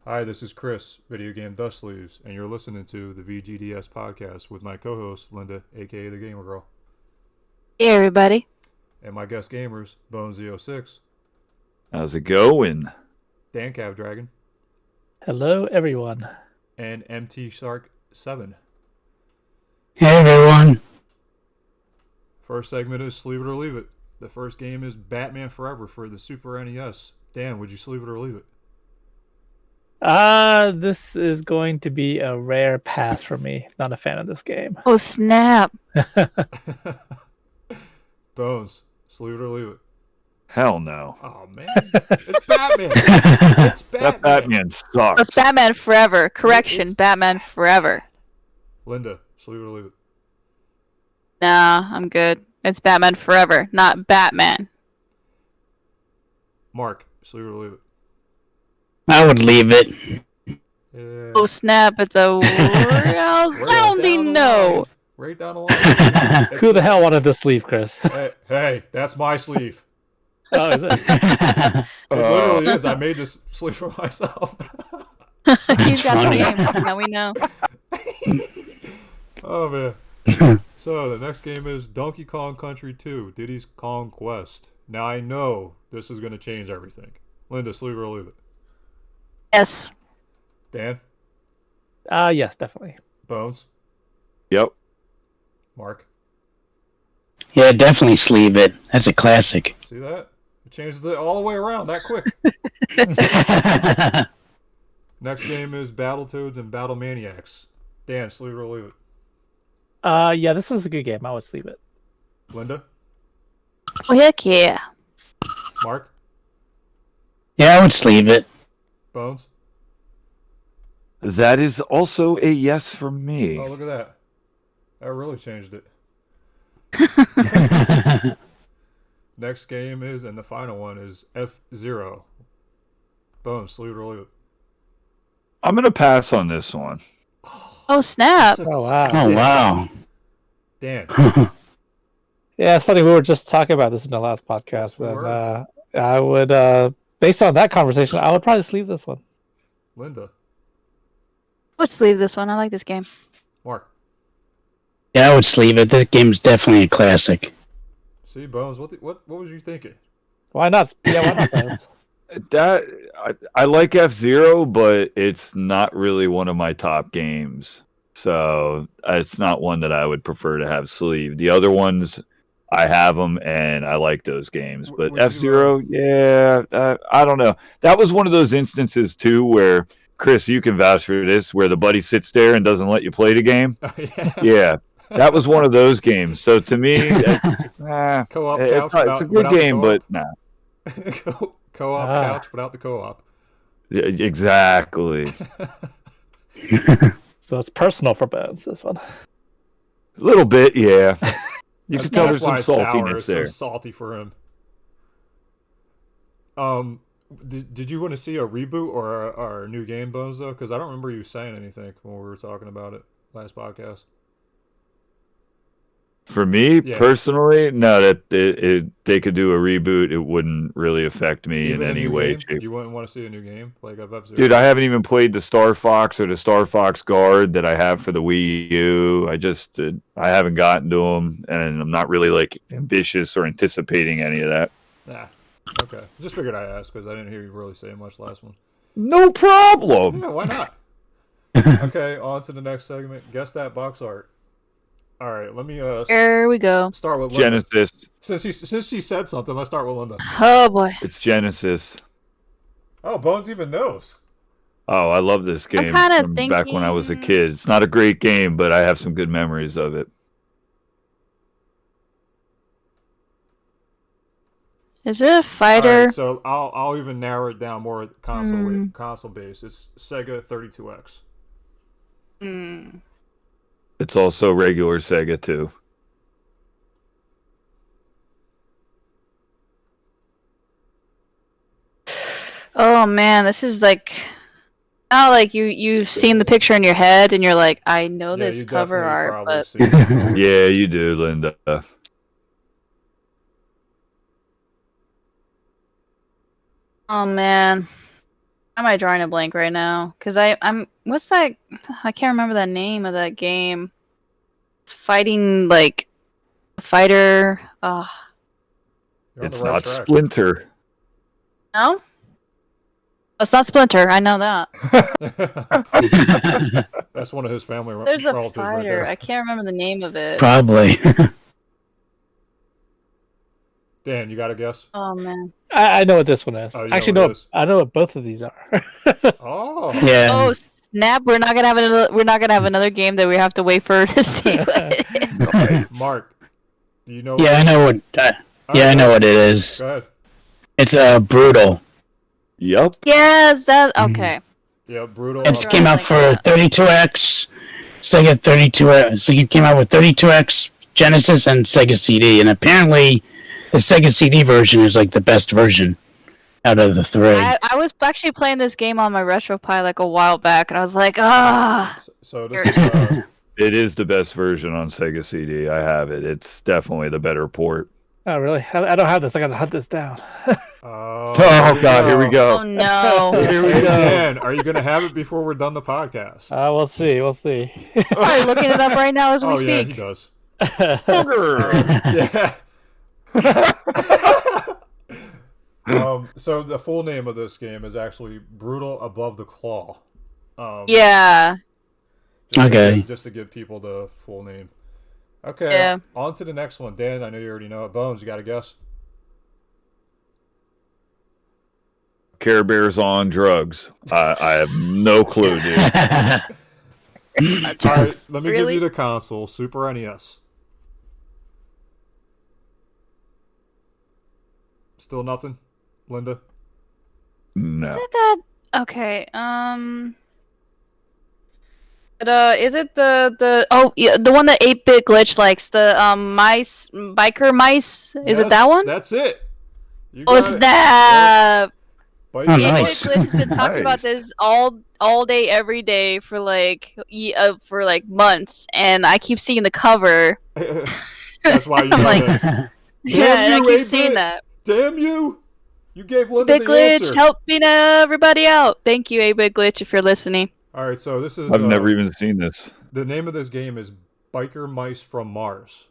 Hi, this is Chris, Video Game Dust Sleeves, and you're listening to the VGDS podcast with my co-host, Linda, aka the Gamer Girl, Hey everybody. and my guest gamers, BonesZ06, How's it going? DanCavDragon, Hello, everyone. and MTShark7. Hey everyone. First segment is Sleeve It or Leave It. The first game is Batman Forever for the Super NES. Dan, would you sleeve it or leave it? This is going to be a rare pass for me. Not a fan of this game. Oh snap. Bones, sleeve it or leave it? Hell no. Oh man, it's Batman. It's Batman. That Batman sucks. It's Batman Forever. Correction, It's Batman Forever. Linda, sleeve it or leave it? Nah, I'm good. It's Batman Forever, not Batman. Mark, sleeve it or leave it? I would leave it. Yeah. Oh snap, it's a real sounding no. Right down the line. Who the hell wanted this sleeve, Chris? Hey, that's my sleeve. Oh, is it? It literally is. I made this sleeve for myself. He's got funny. the game. Now we know. Oh man. So the next game is Donkey Kong Country 2, Diddy's Conquest. Now I know this is going to change everything. Linda, sleeve it or leave it? Yes. Dan? Yes, definitely. Bones? Yep. Mark? Yeah, definitely sleeve it. That's a classic. See that? It changes it all the way around that quick. Next game is Battletoads and Battle Maniacs. Dan, sleeve it or leave it? Yeah, this was a good game. I would sleeve it. Linda? Oh heck yeah. Mark? Yeah, I would sleeve it. Bones? That is also a yes from me. Oh, look at that. That really changed it. Next game is, and the final one is F-Zero. Bones, sleeve it or leave it? I'm going to pass on this one. Oh snap. Oh, wow. Oh wow. Dan. Yeah, it's funny. We were just talking about this in the last podcast. we And were. I would, based on that conversation, I would probably sleeve this one. Linda. Let's leave this one. I like this game. Mark. Yeah, I would sleeve it. That game's definitely a classic. See, Bones, what was you thinking? Why not? Yeah, why not? Bones? That I like F-Zero, but it's not really one of my top games. So it's not one that I would prefer to have sleeved. The other ones, I have them and I like those games. But Would you, F-Zero, yeah, I don't know. That was one of those instances too where Chris, you can vouch for this, where the buddy sits there and doesn't let you play the game. Yeah. Yeah, that was one of those games. So to me, Co-op it's couch a good without the game, but co-op? nah. Co-op couch without the co-op. Yeah, exactly. So it's personal for Bones, this one. A little bit, yeah. You That's can tell there's why some it's sour. saltiness It's there. so salty for him. Did you want to see a reboot or a new game, Bones, though? Because I don't remember you saying anything when we were talking about it last podcast. For me Yeah. personally, no, that they could do a reboot. It wouldn't really affect me Even in a any new way, game? shape. You wouldn't want to see a new game like of F-Zero? Dude, I haven't even played the Star Fox or the Star Fox Guard that I have for the Wii U. I haven't gotten to them, and I'm not really like ambitious or anticipating any of that. Nah. Okay. Just figured I'd ask because I didn't hear you really say much last one. No problem. Yeah, why not? Okay, on to the next segment. Guess that box art. All right, let me Here we go. start with Linda. Genesis. Since she said something, let's start with Linda. Oh boy. It's Genesis. Oh, Bones even knows. Oh, I love this game kinda from back when I was a thinking- kid. It's not a great game, but I have some good memories of it. Is it a All fighter? right, so I'll even narrow it down more console based. It's Sega 32X. Hmm. It's also regular Sega too. Oh man, this is like not like you've seen the picture in your head and you're like, I know Yeah, this you cover definitely art, probably but seen it. Yeah, you do, Linda. oh man. Am I drawing a blank right now? Because I'm what's that? I can't remember the name of that game. It's fighting like a fighter. You're on It's the right not track. Splinter. No, it's not Splinter. I know that. That's one of his family There's a relatives right fighter. there. I can't remember the name of it. Probably. Dan, you got a guess? Oh man. I know what this one is. Oh, you know Actually, what it no, is. I know what both of these are. Oh. Yeah. Oh snap! We're not gonna have another. We're not gonna have another game that we have to wait for to see. What it is. Hey, Mark, do you know? Yeah, I know what. I know what it is. Go ahead. It's Brutal. Yep. Yes, that okay. Yeah, brutal. It Right. came out Like for that. 32X. Sega 32X. Sega came out with 32X, Genesis, and Sega CD. And apparently, the Sega CD version is like the best version out of the three. I was actually playing this game on my RetroPie like a while back, and I was like, ah. So this is. It is the best version on Sega CD. I have it. It's definitely the better port. Oh, really? I don't have this. I gotta hunt this down. Oh God, here we Oh go. no. Here we Hey, go. Dan, are you gonna have it before we're done the podcast? We'll see. We'll see. Are you looking it up right now as we Oh yeah, speak? he does. Booger. Yeah. So the full name of this game is actually Brutal Above the Claw. Yeah. Just to give people the full name. Okay. Yeah. On to the next one. Dan, I know you already know it. Bones, you got a guess? Care Bears on drugs. I have no clue, dude. All right, let me give Really? you the console, Super NES. Still nothing, Linda? No. Is it that? Okay. But, is it the oh yeah, the one that 8-bit glitch likes, the mice, biker mice? Is it that Yes, one? That's it. You Oh got it. snap! Bite Oh, me. 8-bit nice. glitch has been talking about Nice. this all day every day for like months, and I keep seeing the cover. That's why you I'm know like- that. Yeah, and I you, keep 8-bit. seeing that. Damn you! You gave Linda Big the glitch, answer. helping everybody out. Thank you, 8-bit glitch, if you're listening. All right, so this is I've never even seen this. the name of this game is Biker Mice from Mars.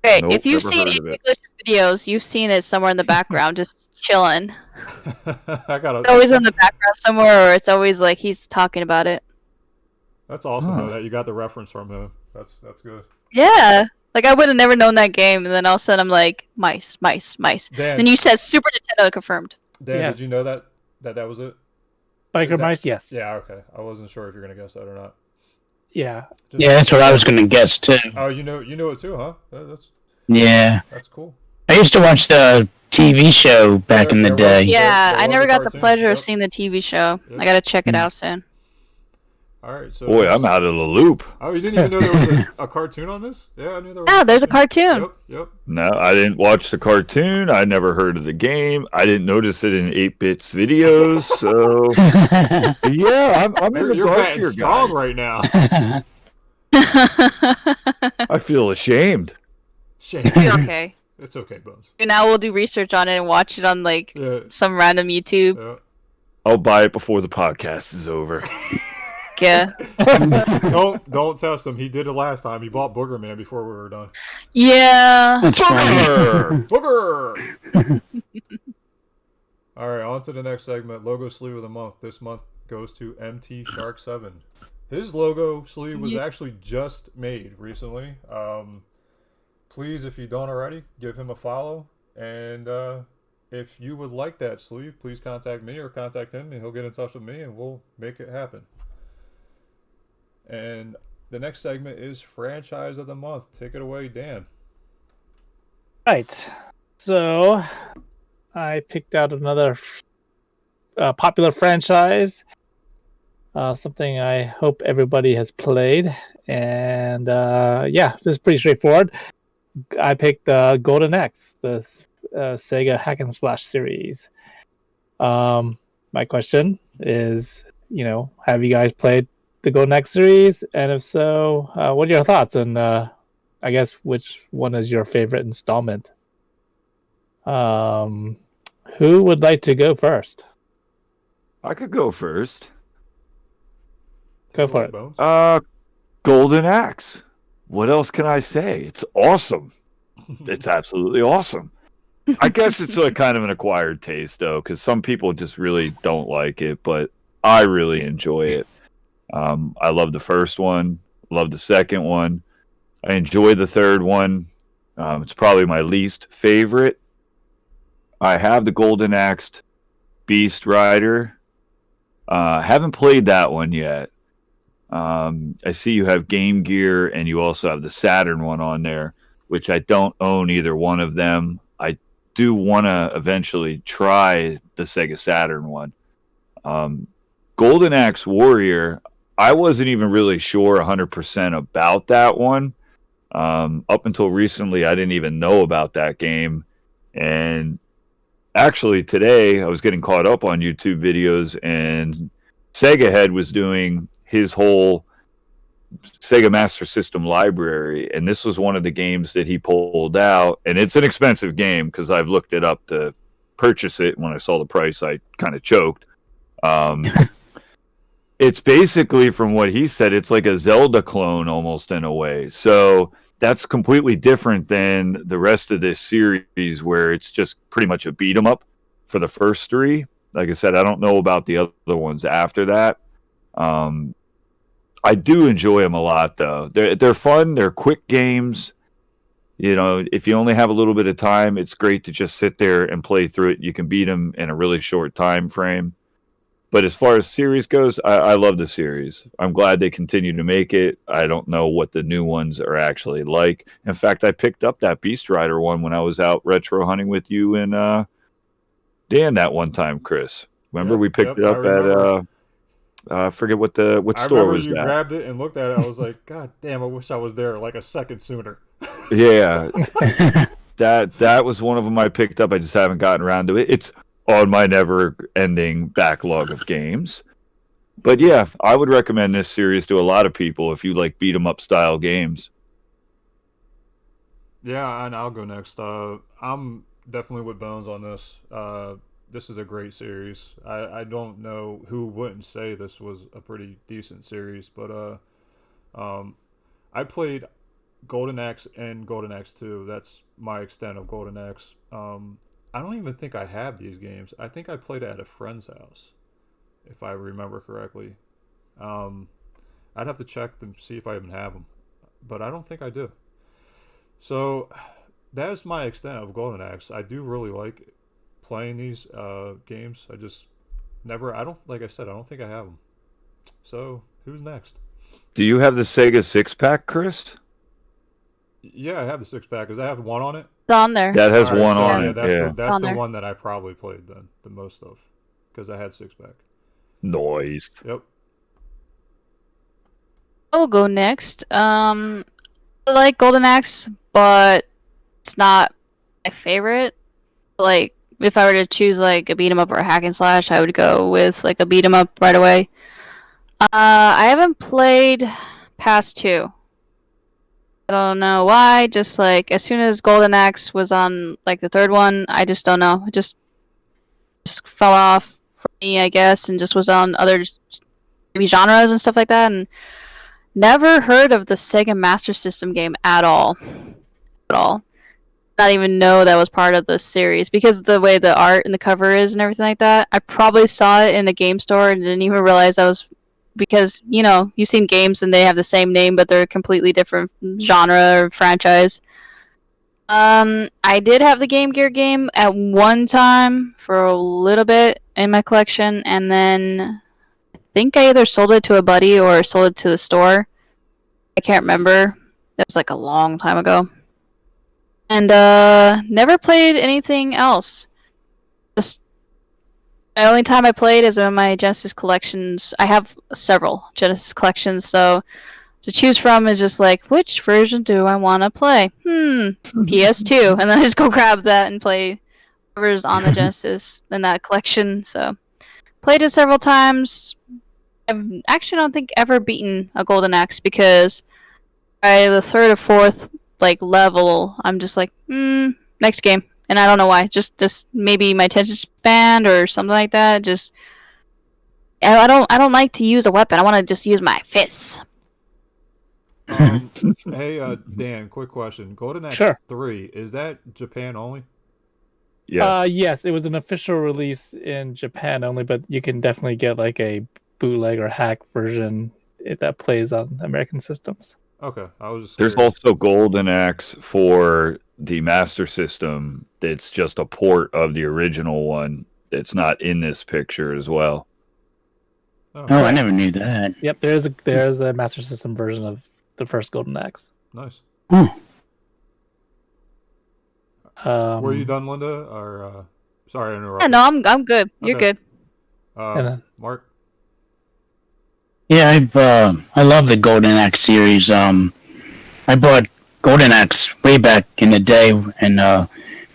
Okay, Nope, if you've never seen heard of 8-bit glitch videos, you've seen it somewhere in the background, just chilling. I got It's always in the background somewhere, or it's always like he's talking about it. That's awesome Huh. though, that you got the reference from him. That's good. Yeah, like I would have never known that game, and then all of a sudden I'm like, mice. Dan, Then you said Super Nintendo confirmed. Dan, Yes. did you know that was it? Biker Is that- mice, yes. Yeah, okay. I wasn't sure if you're gonna guess that or not. Yeah. Just- Yeah, that's what I was going to guess too. Oh, you know it too, huh? Yeah. That's cool. I used to watch the TV show back in the There was- day. Yeah, there I was never a got the cartoon, pleasure yep. of seeing the TV show. Yep. I gotta check it out soon. All right, so Boy, I'm out of the loop. Oh, you didn't even know there was a cartoon on this? Yeah, I knew there was. Yeah, there's a cartoon. Yep. No, I didn't watch the cartoon. I never heard of the game. I didn't notice it in 8-Bits videos. So yeah, I'm in the You're dark batting here, strong guys. right now. I feel ashamed. Shame. Be okay. It's okay, Bones. And now we'll do research on it and watch it on like Yeah. some random YouTube. Yeah. I'll buy it before the podcast is over. Yeah. Don't test him. He did it last time. He bought Booger Man before we were done. Yeah. That's funny. Booger. All right, on to the next segment. Logo sleeve of the month. This month goes to MTShark7. His logo sleeve was actually just made recently. Please, if you don't already, give him a follow. And if you would like that sleeve, please contact me or contact him, and he'll get in touch with me, and we'll make it happen. And the next segment is Franchise of the Month. Take it away, Dan. Right. So I picked out another popular franchise. Something I hope everybody has played. And yeah, this is pretty straightforward. I picked Golden Axe, the Sega hack and slash series. My question is, have you guys played the Golden Axe series? And if so, what are your thoughts? And I guess which one is your favorite installment? Who would like to go first? I could go first. Go for it. Bones. Golden Axe. What else can I say? It's awesome. It's absolutely awesome. I guess it's like kind of an acquired taste though, because some people just really don't like it, but I really enjoy it. I love the first one, love the second one. I enjoy the third one. It's probably my least favorite. I have the Golden Axe Beast Rider. Haven't played that one yet. I see you have Game Gear and you also have the Saturn one on there, which I don't own either one of them. I do want to eventually try the Sega Saturn one. Golden Axe Warrior, I wasn't even really sure 100% about that one. Up until recently, I didn't even know about that game. And actually today, I was getting caught up on YouTube videos, and Sega Head was doing his whole Sega Master System library, and this was one of the games that he pulled out. And it's an expensive game because I've looked it up to purchase it. When I saw the price, I kind of choked. It's basically, from what he said, it's like a Zelda clone almost in a way. So that's completely different than the rest of this series, where it's just pretty much a beat 'em up for the first three. Like I said, I don't know about the other ones after that. I do enjoy them a lot, though. They're fun. They're quick games. You know, if you only have a little bit of time, it's great to just sit there and play through it. You can beat them in a really short time frame. But as far as series goes, I love the series. I'm glad they continue to make it. I don't know what the new ones are actually like. In fact, I picked up that Beast Rider one when I was out retro hunting with you and Dan that one time, Chris. Remember we picked it up at I forget what store was that. I remember you grabbed it and looked at it. I was like, God damn, I wish I was there like a second sooner. Yeah. that was one of them I picked up. I just haven't gotten around to it. It's on my never-ending backlog of games. But yeah, I would recommend this series to a lot of people if you like beat-em-up style games. Yeah, and I'll go next. I'm definitely with Bones on this. This is a great series. I don't know who wouldn't say this was a pretty decent series, but I played Golden Axe and Golden Axe 2. That's my extent of Golden Axe. I don't even think I have these games. I think I played it at a friend's house, if I remember correctly. I'd have to check to see if I even have them, but I don't think I do. So that is my extent of Golden Axe. I do really like playing these games. I just never, like I said, I don't think I have them. So who's next? Do you have the Sega 6-pack, Chris? Yeah, I have the 6-pack. Does that have one on it? It's on there. That has one on it. That's the one that I probably played then the most of, because I had 6-pack. Noise. Yep. I'll go next. I like Golden Axe, but it's not my favorite. Like, if I were to choose like a beat 'em up or a hack and slash, I would go with like a beat 'em up right away. I haven't played past 2. I don't know why. Just like as soon as Golden Axe was on like the third one, I just don't know. It just fell off for me, I guess, and just was on other maybe genres and stuff like that. And never heard of the Sega Master System game at all. At all. Not even know that was part of the series because of the way the art and the cover is and everything like that. I probably saw it in a game store and didn't even realize that was because, you know, you've seen games and they have the same name but they're a completely different genre or franchise. I did have the Game Gear game at one time for a little bit in my collection, and then I think I either sold it to a buddy or sold it to the store. I can't remember. That was like a long time ago. And never played anything else. Just the only time I played is in my Genesis collections. I have several Genesis collections, so to choose from is just like, which version do I want to play? PS2, and then I just go grab that and play whatever's on the Genesis in that collection. So played it several times. I actually don't think ever beaten a Golden Axe because by the third or fourth like level, I'm just like, next game. And I don't know why. Just maybe my attention span or something like that. Just I don't like to use a weapon. I want to just use my fists. Hey, Dan, quick question. Golden Axe Sure. 3, is that Japan only? Yeah. Yes, it was an official release in Japan only, but you can definitely get like a bootleg or hack version that plays on American systems. Okay, I was just There's curious. also Golden Axe for the Master System. It's just a port of the original one. It's not in this picture as well. Oh, Oh, I never knew that. Yep, there's a Master System version of the first Golden Axe. nice. Were you done, Linda? Or sorry, I interrupted. Yeah, no, I'm good. You're Okay. good. Mark? Yeah, I love the Golden Axe series. I bought Golden Axe way back in the day, and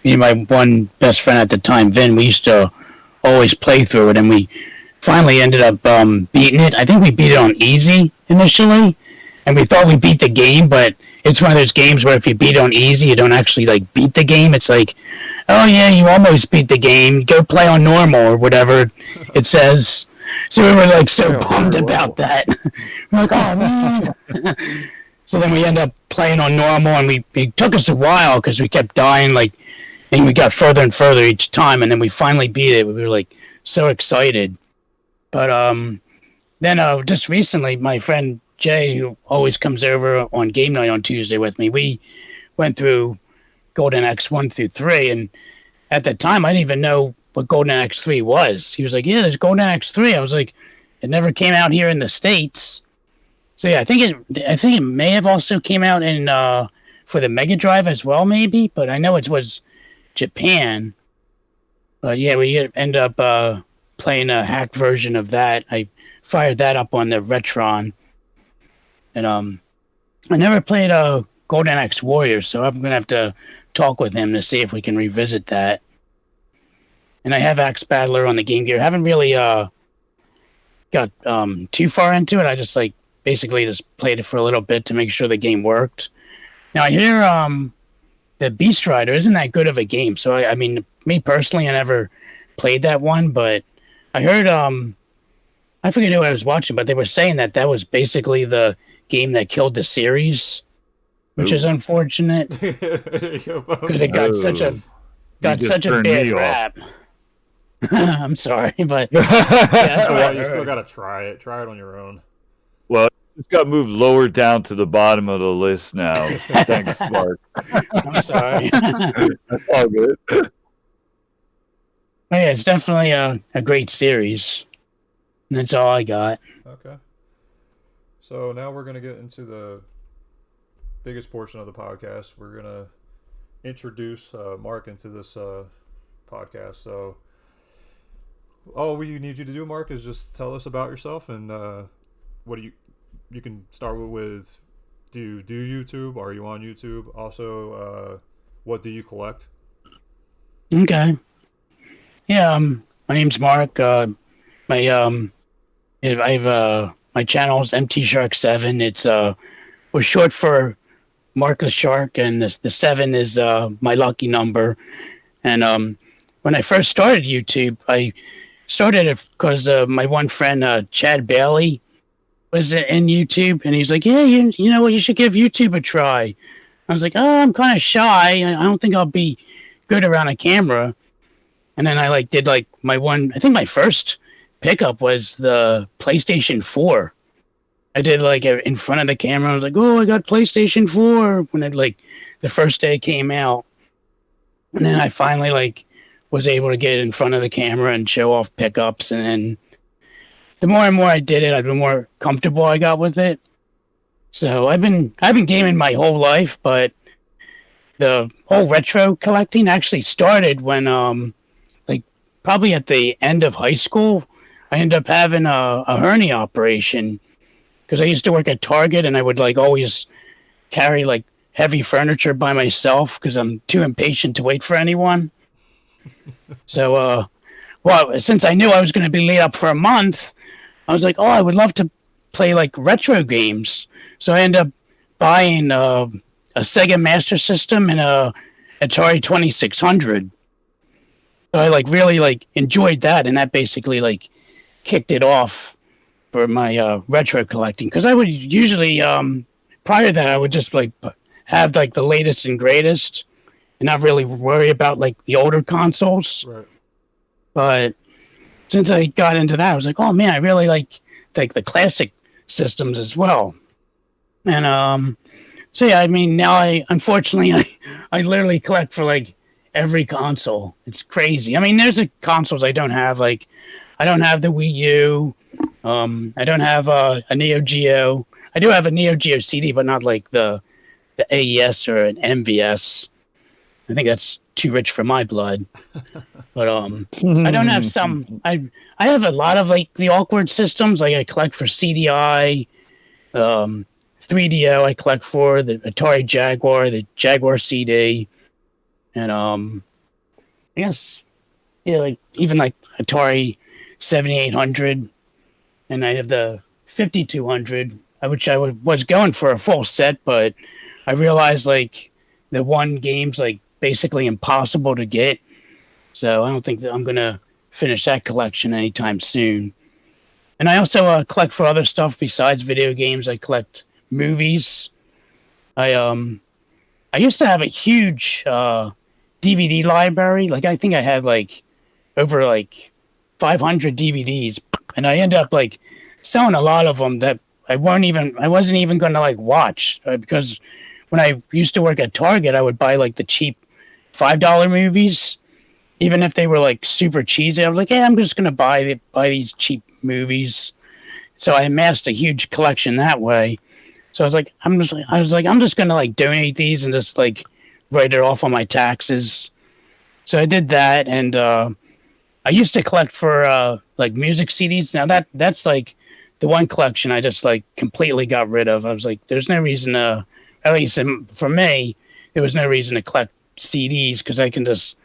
me and my one best friend at the time, Vin, we used to always play through it, and we finally ended up beating it. I think we beat it on easy initially, and we thought we beat the game, but it's one of those games where if you beat it on easy, you don't actually like beat the game. It's like, oh yeah, you almost beat the game. Go play on normal or whatever it says. So we were like so bummed about that. We're like, oh man. So then we ended up playing on normal, and it took us a while because we kept dying, like, and we got further and further each time, and then we finally beat it. We were like so excited. But then just recently, my friend Jay, who always comes over on game night on Tuesday with me, we went through Golden Axe 1 through 3, and at the time I didn't even know what Golden Axe 3 was. He was like, yeah, there's Golden Axe 3. I was like, it never came out here in the States. So yeah, I think it may have also came out in for the Mega Drive as well, maybe, but I know it was Japan. But yeah, we ended up playing a hacked version of that. I fired that up on the Retron. And I never played Golden Axe Warriors, so I'm gonna have to talk with him to see if we can revisit that. And I have Axe Battler on the Game Gear. I haven't really got too far into it. I just like basically just played it for a little bit to make sure the game worked. Now I hear the Beast Rider isn't that good of a game. So I mean, me personally, I never played that one, but I heard I forget who I was watching, but they were saying that was basically the game that killed the series, which is unfortunate because it got such a bad rap. I'm sorry, but that's what you still gotta try it. Try it on your own. Well, it's got moved lower down to the bottom of the list now. Thanks, Mark. I'm sorry. That's all good. But yeah, it's definitely a great series. And that's all I got. Okay. So now we're gonna get into the biggest portion of the podcast. We're gonna introduce Mark into this podcast. So all we need you to do, Mark, is just tell us about yourself and what do you can start with. Do you do YouTube? Are you on YouTube? Also, what do you collect? Okay. Yeah, my name's Mark. I have my channel is MTShark7. It's was short for Mark the Shark, and the 7 is my lucky number. And when I first started YouTube, I started it because my one friend Chad Bailey was in YouTube, and he's like, "Yeah, you know what? You should give YouTube a try." I was like, "Oh, I'm kind of shy. I don't think I'll be good around a camera." And then I did my one. I think my first pickup was the PlayStation 4. I did in front of the camera. I was like, "Oh, I got PlayStation 4" when it the first day it came out. And then I finally was able to get in front of the camera and show off pickups. And then the more and more I did it, the more comfortable I got with it. So I've been gaming my whole life, but the whole retro collecting actually started when probably at the end of high school. I ended up having a hernia operation because I used to work at Target, and I would always carry heavy furniture by myself because I'm too impatient to wait for anyone. So, since I knew I was going to be laid up for a month, I was like, oh, I would love to play retro games. So I ended up buying a Sega Master System and a Atari 2600. So I really enjoyed that, and that basically kicked it off for my retro collecting, because I would usually prior to that I would just like have like the latest and greatest and not really worry about like the older consoles. Right. But since I got into that, I was like, oh man, I really like the classic systems as well. And so yeah, I mean, now unfortunately I literally collect for like every console. It's crazy. I mean, there's consoles I don't have. Like, I don't have the Wii U. I don't have a Neo Geo. I do have a Neo Geo CD, but not like the AES or an MVS. I think that's too rich for my blood. But I don't have some. I have a lot of like the awkward systems. Like I collect for CDI, 3DO. I collect for the Atari Jaguar, the Jaguar CD, and I guess yeah, like even like Atari 7800, and I have the 5200, which I was going for a full set, but I realized like the one game's like basically impossible to get. So I don't think that I'm going to finish that collection anytime soon. And I also collect for other stuff besides video games. I collect movies. I used to have a huge DVD library. Like I think I had like over like 500 DVDs, and I ended up like selling a lot of them that I wasn't even going to like watch, because when I used to work at Target, I would buy like the cheap $5 movies. Even if they were like super cheesy, I was like, "Hey, I'm just gonna buy these cheap movies." So I amassed a huge collection that way. So I was like, I'm just gonna like donate these and just like write it off on my taxes. So I did that, and I used to collect for like music CDs. Now that's like the one collection I just like completely got rid of. I was like, there's no reason to, at least for me, there was no reason to collect CDs because I can just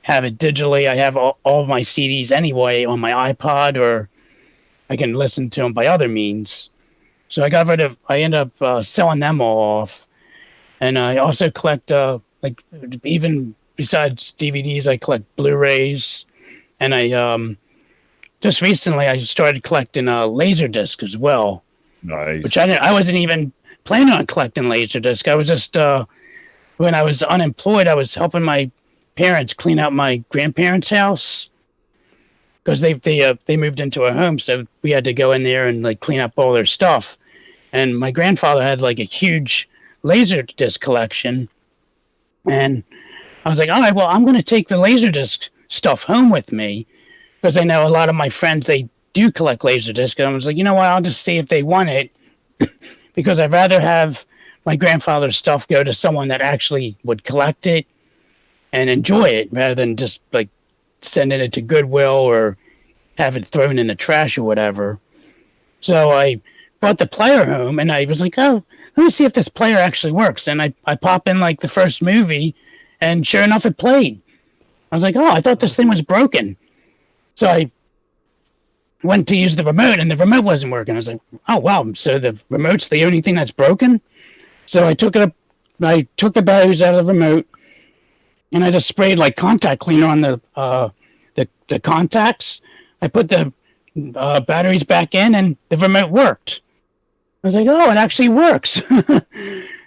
have it digitally. I have all of my CDs anyway on my iPod, or I can listen to them by other means. So I ended up selling them all off. And I also collect, like, even besides DVDs, I collect Blu-rays. And I, just recently, I started collecting Laserdisc as well. Nice. Which I wasn't even planning on collecting Laserdisc. I was just, when I was unemployed, I was helping my parents clean out my grandparents' house because they moved into a home, so we had to go in there and like clean up all their stuff. And my grandfather had like a huge Laserdisc collection, and I was like, all right, well, I'm going to take the Laserdisc stuff home with me because I know a lot of my friends, they do collect Laserdisc, and I was like, you know what, I'll just see if they want it because I'd rather have my grandfather's stuff go to someone that actually would collect it and enjoy it rather than just like sending it to Goodwill or have it thrown in the trash or whatever. So I brought the player home and I was like, oh, let me see if this player actually works. And I pop in like the first movie, and sure enough, it played. I was like, oh, I thought this thing was broken. So I went to use the remote and the remote wasn't working. I was like, oh, wow. So the remote's the only thing that's broken? So I took the batteries out of the remote, and I just sprayed like contact cleaner on the contacts. I put the batteries back in, and the remote worked. I was like, oh, it actually works.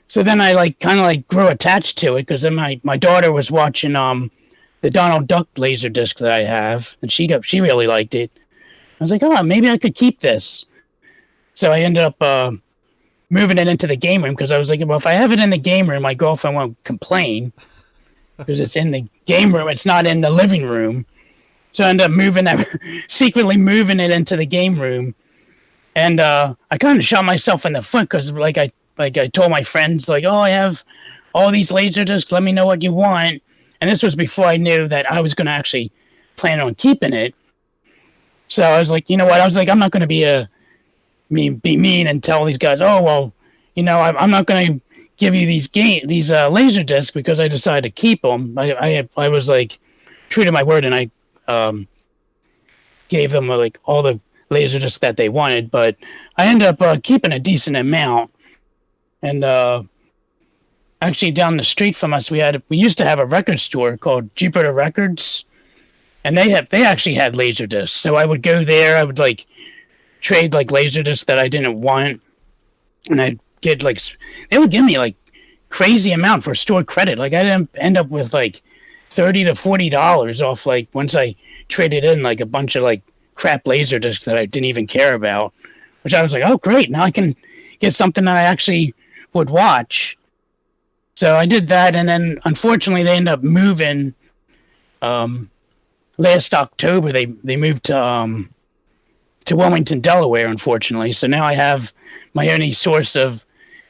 So then I like kind of like grew attached to it because then my daughter was watching the Donald Duck Laserdisc that I have, and she really liked it. I was like, oh, maybe I could keep this. So I ended up moving it into the game room because I was like, well, if I have it in the game room, my girlfriend won't complain because it's in the game room. It's not in the living room. So I ended up secretly moving it into the game room. And I kind of shot myself in the foot because like I told my friends, like, oh, I have all these Laserdiscs. Let me know what you want. And this was before I knew that I was going to actually plan on keeping it. So I was like, you know what? I was like, I'm not going to be mean and tell these guys, oh, well, you know, I'm not going to give you these Laserdiscs because I decided to keep them. I was like true to my word, and I gave them like all the Laserdiscs that they wanted, but I ended up keeping a decent amount. And actually down the street from us, we used to have a record store called Jupiter Records, and they actually had laser discs. So I would go there. I would like trade like laser discs that I didn't want, and I'd get like they would give me like crazy amount for store credit. Like I'd end up with like $30 to $40 off. Like once I traded in like a bunch of like crap laser discs that I didn't even care about, which I was like, oh great, now I can get something that I actually would watch. So I did that, and then unfortunately they ended up moving. Last October they moved to Wilmington, Delaware, unfortunately. So now I have my only source of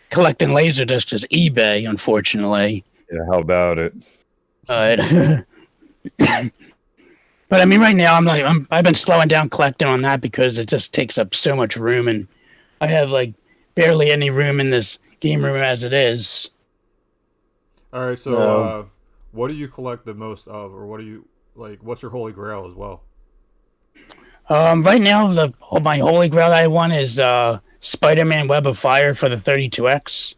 collecting laser discs is eBay, unfortunately. Yeah, how about it? But I mean, right now I've been slowing down collecting on that because it just takes up so much room, and I have like barely any room in this game room as it is. All right, so what do you collect the most of, or what do you like? What's your holy grail as well? Right now, my holy grail that I want is Spider-Man Web of Fire for the 32X.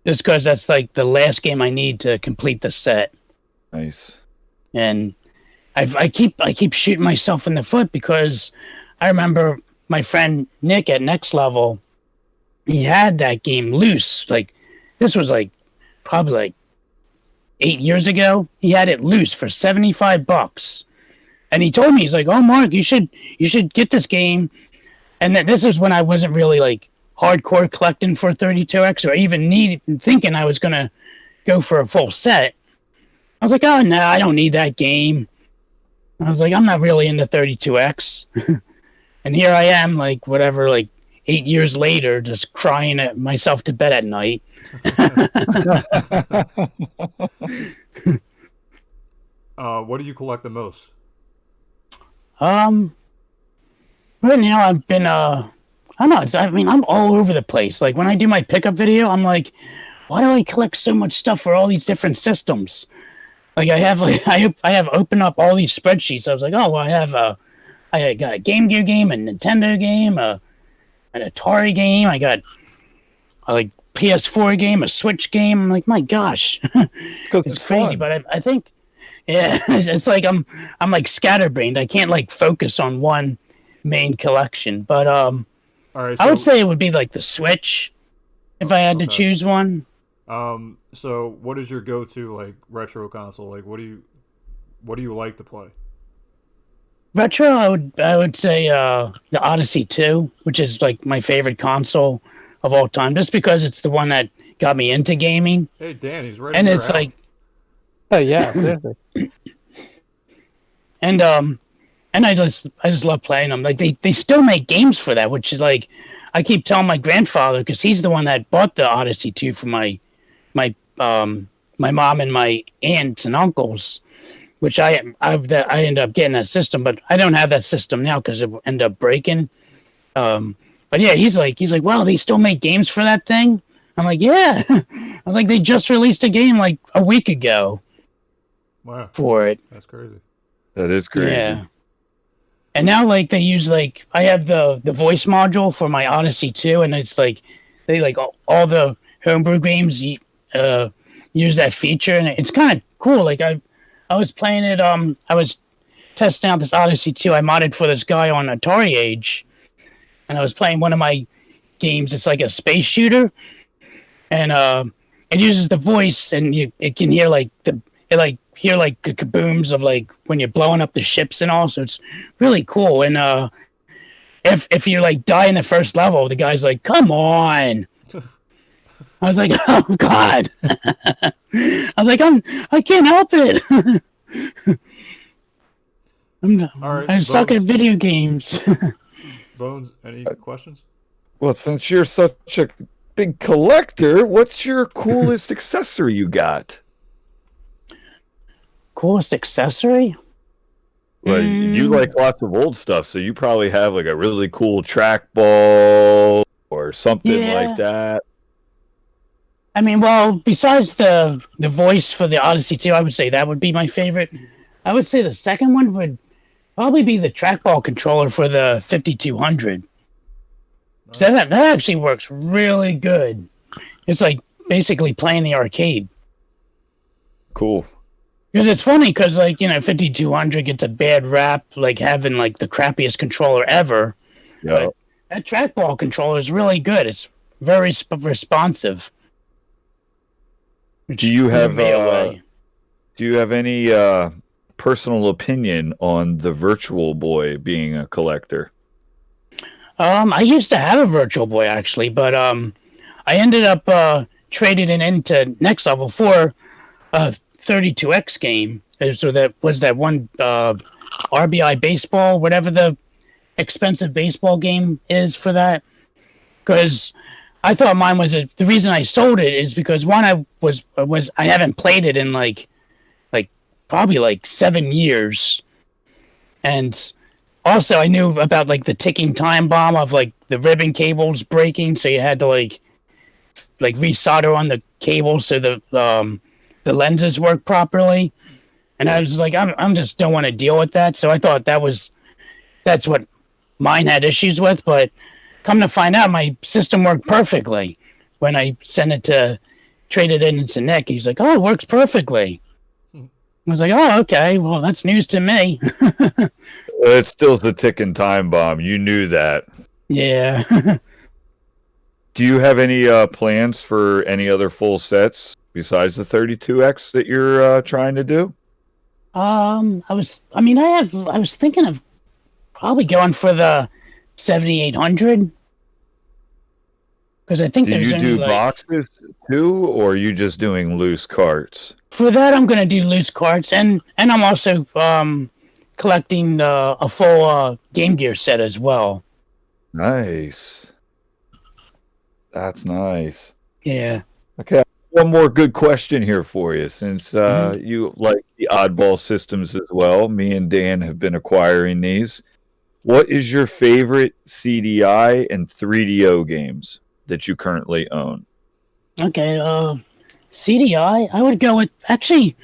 Just because that's like the last game I need to complete the set. Nice. And I keep shooting myself in the foot because I remember my friend Nick at Next Level, he had that game loose. Like this was like probably like 8 years ago. He had it loose for $75. And he told me, he's like, "Oh, Mark, you should get this game." And this is when I wasn't really like hardcore collecting for 32X or even thinking I was gonna go for a full set. I was like, "Oh no, I don't need that game." I was like, "I'm not really into 32X." And here I am, like whatever, like 8 years later, just crying at myself to bed at night. What do you collect the most? Right now I've been I don't know. I'm all over the place. Like when I do my pickup video, I'm like, why do I collect so much stuff for all these different systems? Like I have opened up all these spreadsheets. I was like, oh, well, I got a Game Gear game, a Nintendo game, an Atari game. I got a like PS4 game, a Switch game. I'm like, my gosh, it's crazy. Fun. But I think, yeah, it's like I'm like scatterbrained. I can't like focus on one main collection. But All right, so, I would say it would be like the Switch if I had to choose one. So what is your go-to like retro console? Like, what do you like to play? Retro, I would say the Odyssey 2, which is like my favorite console of all time, just because it's the one that got me into gaming. Hey Dan, he's ready. And it's like, Oh yeah, seriously. and I just love playing them. Like they still make games for that, which is like I keep telling my grandfather because he's the one that bought the Odyssey 2 for my mom and my aunts and uncles, which I ended up getting that system, but I don't have that system now because it ended up breaking. But yeah, he's like, wow, they still make games for that thing. I'm like, yeah. I was like, they just released a game like a week ago. Wow, for it. That's crazy. That is crazy. Yeah. And now, like, they use, like, I have the voice module for my Odyssey 2, and it's, like, they, like, all the homebrew games use that feature, and it's kind of cool. Like, I was playing it, I was testing out this Odyssey 2 I modded for this guy on Atari Age, and I was playing one of my games. It's like a space shooter, and it uses the voice, and it can hear, like, hear like the kabooms of like when you're blowing up the ships and all, so it's really cool. And if you like die in the first level, the guy's like, "Come on!" I was like, "Oh God!" I was like, I can't help it. All right, I suck at video games. Bones, any questions? Well, since you're such a big collector, what's your coolest accessory you got? Coolest accessory? Well, you like lots of old stuff, so you probably have like a really cool trackball or something like that. I mean, well, besides the voice for the Odyssey 2, I would say that would be my favorite. I would say the second one would probably be the trackball controller for the 5200. So that actually works really good. It's like basically playing the arcade. Cool. Because it's funny, because, like, 5200 gets a bad rap, like, having, like, the crappiest controller ever. Yeah. But that trackball controller is really good. It's very responsive. Do you have Blew me away. Do you have any personal opinion on the Virtual Boy being a collector? I used to have a Virtual Boy, actually, but I ended up trading it into Next Level for a 32X game. So that was that one RBI baseball, whatever the expensive baseball game is for that. Because I thought mine was the reason I sold it is because one, I haven't played it in like probably like 7 years, and also I knew about like the ticking time bomb of like the ribbon cables breaking, so you had to like resolder on the cable so the lenses work properly, and I was like, I'm just don't want to deal with that, so I thought that's what mine had issues with, but come to find out, my system worked perfectly. When I sent it to trade it into Nick, he's like, "Oh, it works perfectly." I was like, "Oh, okay. Well, that's news to me." It still's a ticking time bomb. You knew that. Yeah. Do you have any plans for any other full sets besides the 32X that you're trying to do? I was thinking of probably going for the 7800. Because I think Do there's you only, do like, boxes too, or are you just doing loose carts? for that, I'm gonna do loose carts, and I'm also collecting a full Game Gear set as well. Nice. That's nice. Yeah. Okay, one more good question here for you. Since you like the oddball systems as well, me and Dan have been acquiring these. What is your favorite CDI and 3DO games that you currently own? Okay. CDI, I would go with, actually,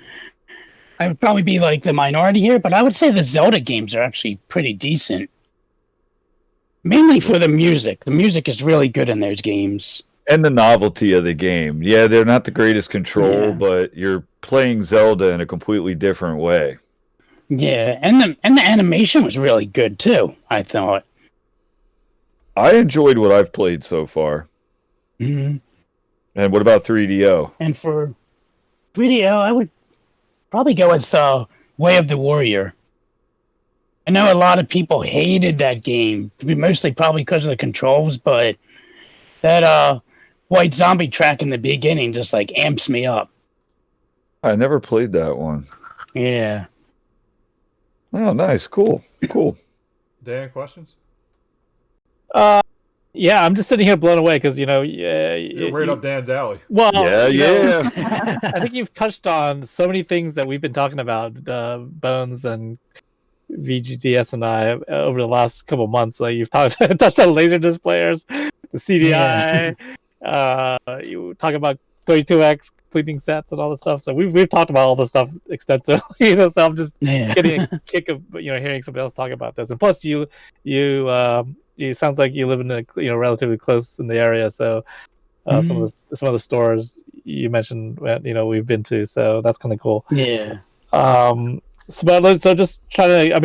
I would probably be like the minority here, but I would say the Zelda games are actually pretty decent. Mainly for the music. The music is really good in those games. And the novelty of the game. Yeah, they're not the greatest control, Yeah. but you're playing Zelda in a completely different way. Yeah, and the animation was really good too, I thought. I enjoyed what I've played so far. Mm-hmm. And what about 3DO? And for video, I would probably go with Way of the Warrior. I know a lot of people hated that game, mostly probably because of the controls, but that white zombie track in the beginning just like amps me up. I never played that one. Yeah. Oh, nice. Cool. Dan, questions? Yeah, I'm just sitting here blown away because You're right up Dan's alley. Well, Yeah. I think you've touched on so many things that we've been talking about, Bones and VGDS and I, over the last couple months. Like you've touched on Laserdisc players, the CDI. You talk about 32X completing sets and all this stuff. So we've talked about all this stuff extensively. So I'm just getting a kick of hearing somebody else talk about this. And plus, you sounds like you live in a relatively close in the area. So some of the stores you mentioned, we've been to. So that's kind of cool. Yeah. So just trying to, I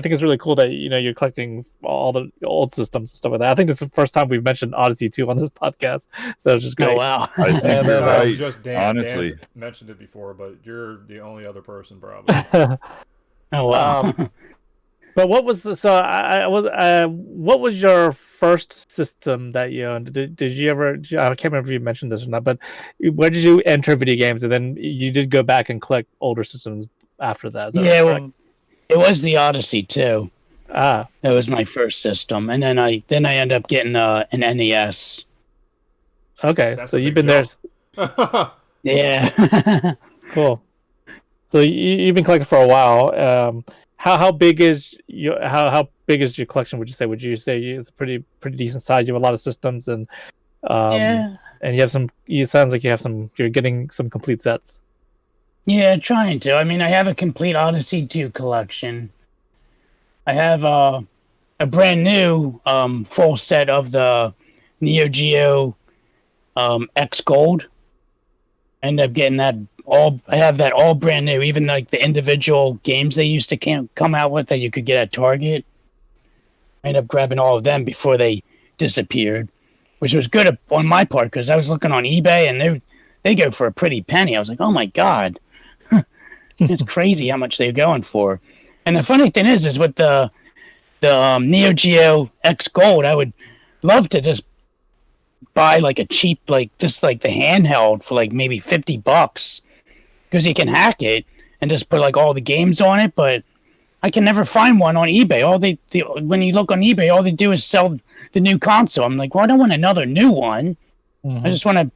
think it's really cool that you're collecting all the old systems and stuff like that. I think this is the first time we've mentioned Odyssey 2 on this podcast, so it's just great. Oh wow! I think And you're then, right. just Dan. Honestly. Dan's mentioned it before, but you're the only other person probably. Oh wow! But what was what was your first system that you owned? Did you ever? I can't remember if you mentioned this or not. But where did you enter video games, and then you did go back and collect older systems after that? Is that Yeah, correct? well, it was the Odyssey too. Ah, That was my first system, and then I ended up getting an NES. okay. That's So a you've big been jump. there. Yeah. Cool. So you've been collecting for a while. How big is your collection? Would you say it's a pretty decent size? You have a lot of systems, and Yeah. and you have some. It sounds like you're getting some complete sets. Yeah, trying to. I have a complete Odyssey 2 collection. I have a brand new full set of the Neo Geo X Gold. Ended up getting that I have that all brand new. Even like the individual games they used to come out with that you could get at Target. I ended up grabbing all of them before they disappeared, which was good on my part because I was looking on eBay and they go for a pretty penny. I was like, oh my god, it's crazy how much they're going for. And the funny thing is with the Neo Geo X Gold, I would love to just buy like a cheap, like just like the handheld for like maybe $50 because you can hack it and just put like all the games on it, but I can never find one on eBay. When you look on eBay, all they do is sell the new console. I'm like, well, I don't want another new one. I just want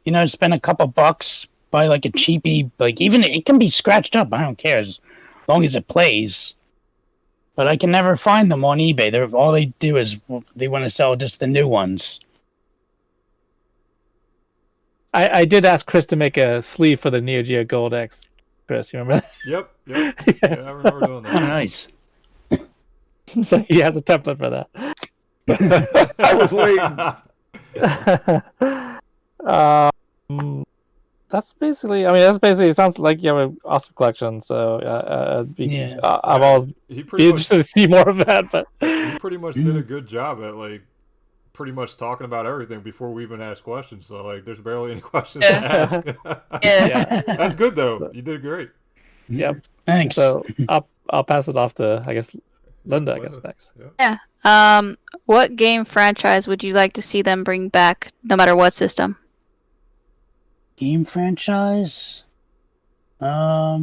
to, spend a couple bucks, buy like a cheapie, like even it can be scratched up. I don't care as long as it plays. But I can never find them on eBay. All they do is they want to sell just the new ones. I did ask Chris to make a sleeve for the Neo Geo Gold X. Chris, you remember that? Yep. Yeah, I remember doing that. Oh, nice. So he has a template for that. I was waiting. That's basically. It sounds like you have an awesome collection. So I've always He be pretty much, interested to see more of that. But he pretty much did a good job at like pretty much talking about everything before we even asked questions. So like, there's barely any questions to ask. Yeah. That's good though. You did great. yep. Thanks. So I'll pass it off to I guess Linda. I guess next. Yeah. What game franchise would you like to see them bring back, no matter what system? Game franchise? I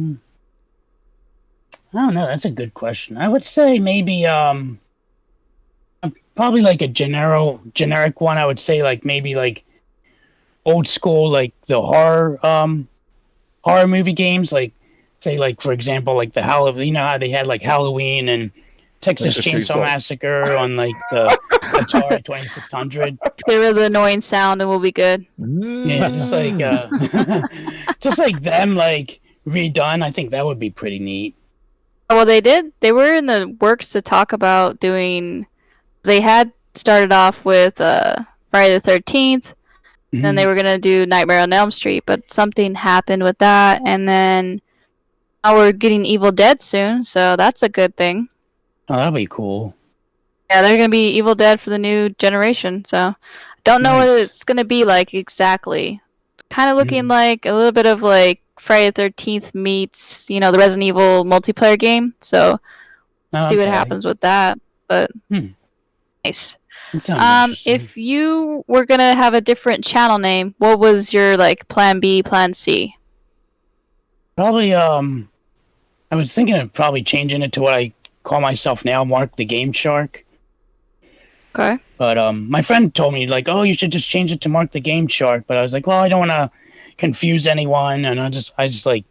don't know. That's a good question. I would say maybe probably like a generic one. I would say like maybe like old school like the horror movie games, like say like for example like the Halloween. You know how they had like Halloween and Texas Chainsaw Massacre on like the Atari 2600. Let's get rid of the annoying sound and we'll be good. Yeah, just like them like redone. I think that would be pretty neat. Well, they did. They were in the works to talk about doing. They had started off with Friday the 13th, then they were gonna do Nightmare on Elm Street, but something happened with that, and then now we're getting Evil Dead soon, so that's a good thing. Oh, that'd be cool. Yeah, they're gonna be Evil Dead for the new generation, so don't know what it's gonna be like exactly. Kind of looking like a little bit of like Friday the 13th meets, the Resident Evil multiplayer game. So see what happens with that. But nice. If you were gonna have a different channel name, what was your like plan B, plan C? Probably I was thinking of probably changing it to what I call myself now, Mark the Game Shark. Okay. But my friend told me like, oh, you should just change it to Mark the Game Shark. But I was like, well, I don't want to confuse anyone, and I just like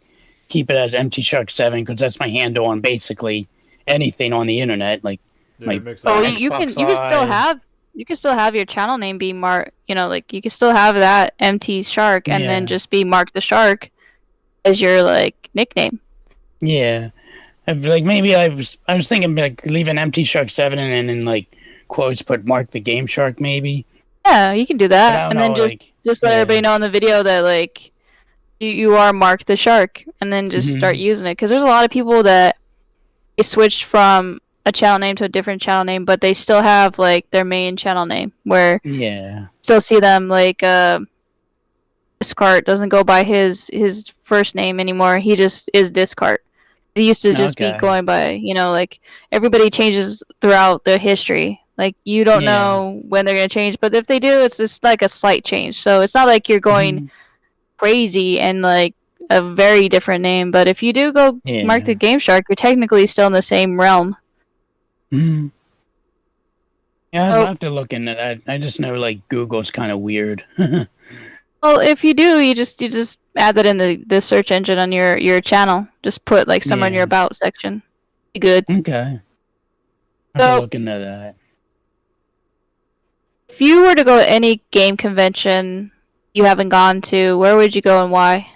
keep it as MTShark7 because that's my handle on basically anything on the internet. Like, it makes oh, sense. you can still have your channel name be Mark. Like you can still have that MT Shark and then just be Mark the Shark as your like nickname. Yeah, like maybe I was thinking like leaving MTShark7 and then like quotes put Mark the Game Shark maybe. Yeah, you can do that, and then just let everybody know in the video that like you are Mark the Shark, and then just start using it because there's a lot of people that they switched from a channel name to a different channel name, but they still have like their main channel name where still see them like Discart doesn't go by his first name anymore. He just is Discart. He used to just be going by like everybody changes throughout their history. Like, you don't know when they're going to change, but if they do, it's just like a slight change. So it's not like you're going crazy and like a very different name. But if you do go Mark the Game Shark, you're technically still in the same realm. Yeah, I'll have to look into that. I just know like Google's kind of weird. Well, if you do, you just add that in the search engine on your channel. Just put like somewhere in your about section. Be good. Okay. I'll have to look into that. If you were to go to any game convention you haven't gone to, where would you go and why?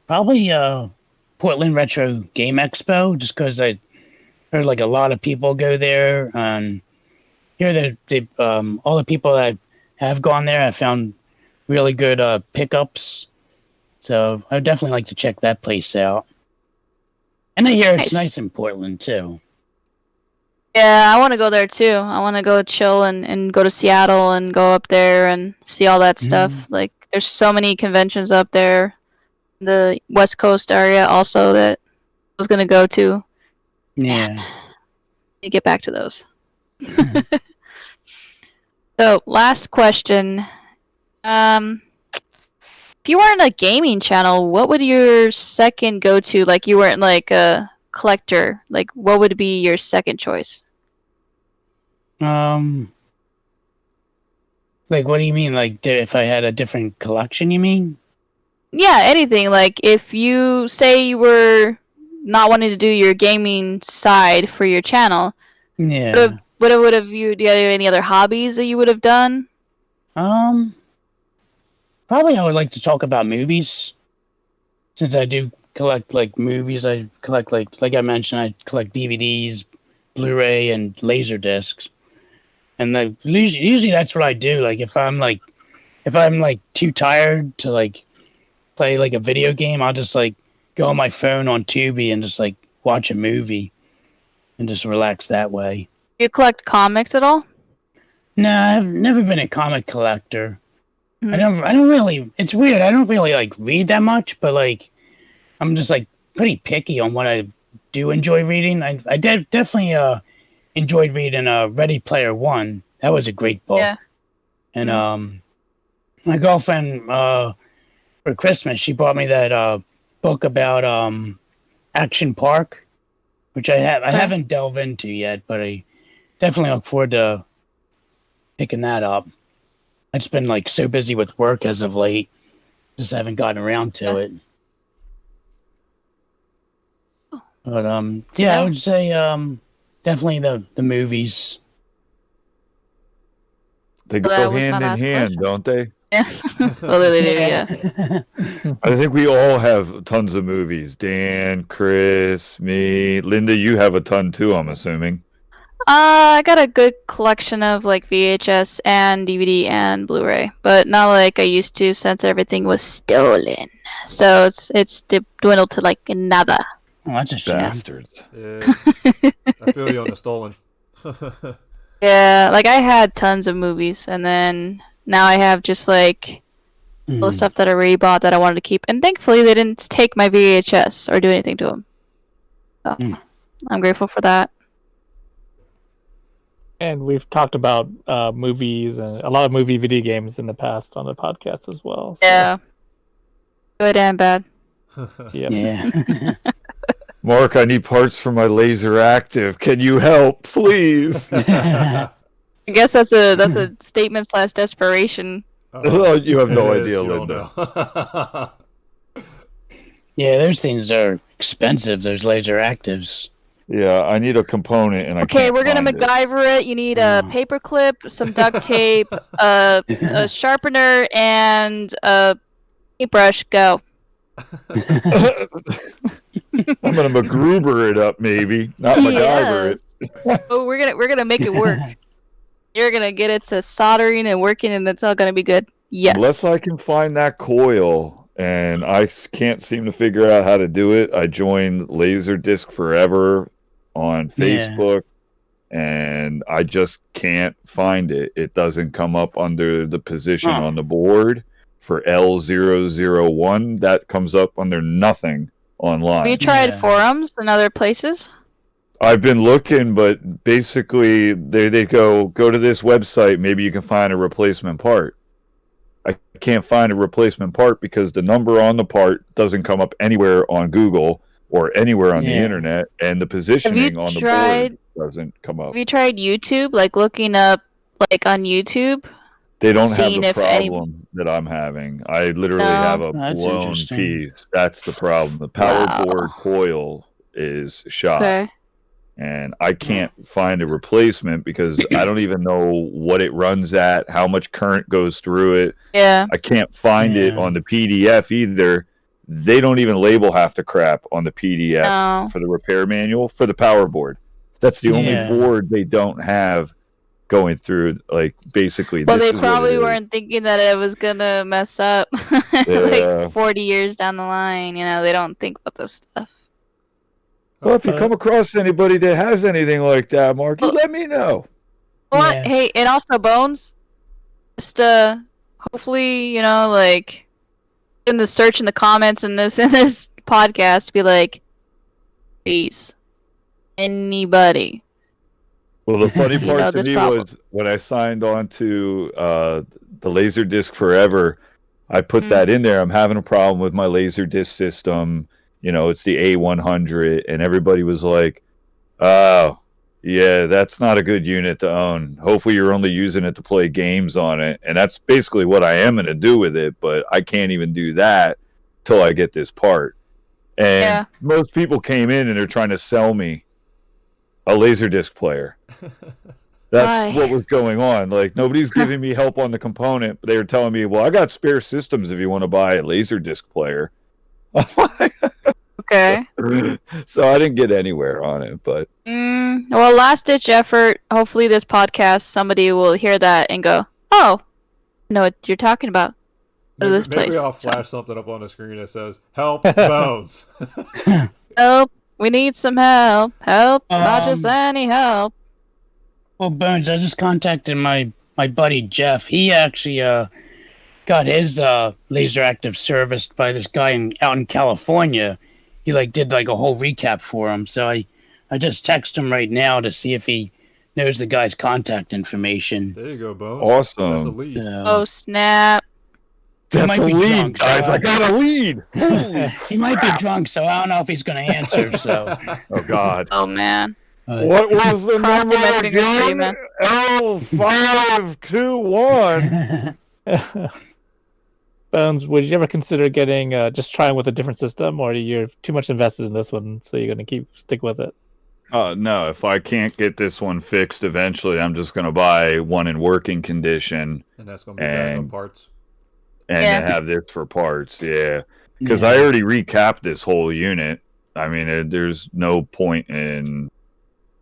Probably Portland Retro Game Expo, just because I heard like a lot of people go there. Here, all the people that have gone there, I found really good pickups. So I would definitely like to check that place out. And I hear it's nice in Portland too. Yeah, I want to go there too. I want to go chill and go to Seattle and go up there and see all that stuff. Like, there's so many conventions up there. The West Coast area also that I was going to go to. Yeah. To get back to those. So, last question. If you weren't a gaming channel, what would your second go to? Like, you weren't like a collector. Like, what would be your second choice? Like, what do you mean? Like, if I had a different collection, you mean? Yeah, anything. Like, if you say you were not wanting to do your gaming side for your channel, yeah. Would have you? Do you have any other hobbies that you would have done? Probably I would like to talk about movies. Since I do collect like movies, I collect like I mentioned, I collect DVDs, Blu-ray, and laser discs. And usually that's what I do. Like if I'm too tired to like play like a video game, I'll just like go on my phone on Tubi and just like watch a movie and just relax that way. Do you collect comics at all? No, I've never been a comic collector. Mm-hmm. I don't really, it's weird. I don't really like read that much, but like I'm just like pretty picky on what I do enjoy reading. I definitely enjoyed reading Ready Player One. That was a great book. Yeah. And my girlfriend for Christmas, she bought me that book about Action Park, which I haven't delved into yet, but I definitely look forward to picking that up. I've just been like so busy with work as of late, just haven't gotten around to it. But I would say definitely the movies. They go hand in hand, don't they? Yeah. Well, they do, yeah. I think we all have tons of movies. Dan, Chris, me, Linda. You have a ton too, I'm assuming. I got a good collection of like VHS and DVD and Blu-ray, but not like I used to since everything was stolen. So it's dwindled to like nada. Oh, that's a shame. Bastards. Yeah, I feel you on the stolen. Yeah, like I had tons of movies, and then now I have just like all the stuff that I already bought that I wanted to keep, and thankfully they didn't take my VHS or do anything to them. So I'm grateful for that. And we've talked about movies and a lot of movie video games in the past on the podcast as well. So. Yeah. Good and bad. Yep. Yeah. Mark, I need parts for my laser active. Can you help, please? I guess that's a statement / desperation. Oh, you have no It is, idea, you don't Linda. know. Yeah, those things are expensive, those laser actives. Yeah, I need a component, and I Okay, can't we're gonna find it. MacGyver it. You need a paper clip, some duct tape, a sharpener, and a paintbrush. Go. I'm gonna MacGruber it up, maybe not MacGyver it. Oh, we're gonna make it work. You're gonna get it to soldering and working, and it's all gonna be good. Yes. Unless I can find that coil, and I can't seem to figure out how to do it. I joined Laserdisc Forever on Facebook, and I just can't find it. It doesn't come up under the position on the board for L001. That comes up under nothing online. Have you tried forums and other places? I've been looking, but basically they go to this website. Maybe you can find a replacement part. I can't find a replacement part because the number on the part doesn't come up anywhere on Google or anywhere on the internet, and the positioning on the board doesn't come up. Have you tried YouTube? Like looking up like on YouTube? They don't have the problem that I'm having. I literally have a blown piece. That's the problem. The power board coil is shot. Okay. And I can't find a replacement because I don't even know what it runs at, how much current goes through it. Yeah. I can't find it on the PDF either. They don't even label half the crap on the PDF for the repair manual for the power board. That's the only board they don't have going through like basically. Well, this they is what probably it is. weren't thinking that it was gonna mess up Yeah. like 40 years down the line. You know, they don't think about this stuff. Well, if you come across anybody that has anything like that, Mark, you let me know. What? Yeah. Hey, and also Bones, just hopefully, you know, like in the search in the comments in this podcast, be like, please, anybody. Well, the funny You know part to this me problem. was when I signed on to the Laserdisc Forever, I put that in there. I'm having a problem with my Laserdisc system. You know, it's the A100, and everybody was like, "Oh, yeah, that's not a good unit to own. Hopefully, you're only using it to play games on it." And that's basically what I am going to do with it, but I can't even do that till I get this part. And most people came in and they're trying to sell me a Laserdisc player. That's what was going on. Like, nobody's giving me help on the component, but they were telling me, well, I got spare systems if you want to buy a Laserdisc player. Okay. So I didn't get anywhere on it, but Well, last ditch effort. Hopefully, this podcast, somebody will hear that and go, "Oh, I know what you're talking about." Go to this Maybe place. I'll flash something up on the screen that says "Help Bones." Help! We need some help. Help! Not just any help. Well, Bones, I just contacted my buddy Jeff. He actually got his laser active serviced by this guy out in California. He did a whole recap for him. So I just text him right now to see if he knows the guy's contact information. There you go, Bones. Awesome. That's a lead. Oh snap! That's a lead, drunk, guys. I got a lead. He might be drunk, so I don't know if he's going to answer. So, Oh God. Oh man. What was the Cross number him my fingers for you, man. L521? Bones, would you ever consider getting just trying with a different system, or you're too much invested in this one, so you're gonna stick with it? No, if I can't get this one fixed eventually, I'm just going to buy one in working condition And that's going to be backup parts. and then have this for parts. Yeah. Because I already recapped this whole unit. I mean, there's no point in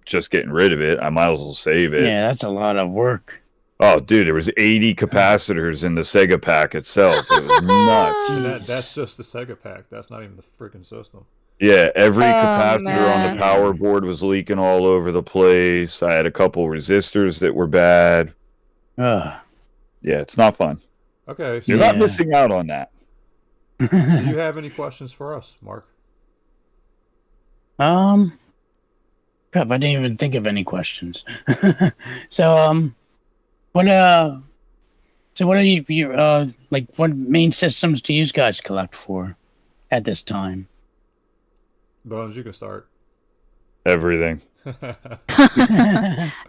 just getting rid of it. I might as well save it. yeah, that's a lot of work. Oh, dude, there was 80 capacitors in the Sega pack itself. It was nuts. And that's just the Sega pack. That's not even the freaking system. Yeah, every capacitor on man. the power board was leaking all over the place. I had a couple resistors that were bad. Ugh. Yeah, it's not fun. Okay, so You're not missing out on that. do you have any questions for us, Mark? Crap, I didn't even think of any questions. So, what are you what main systems do you guys collect for at this time? Bones, you can start. Everything.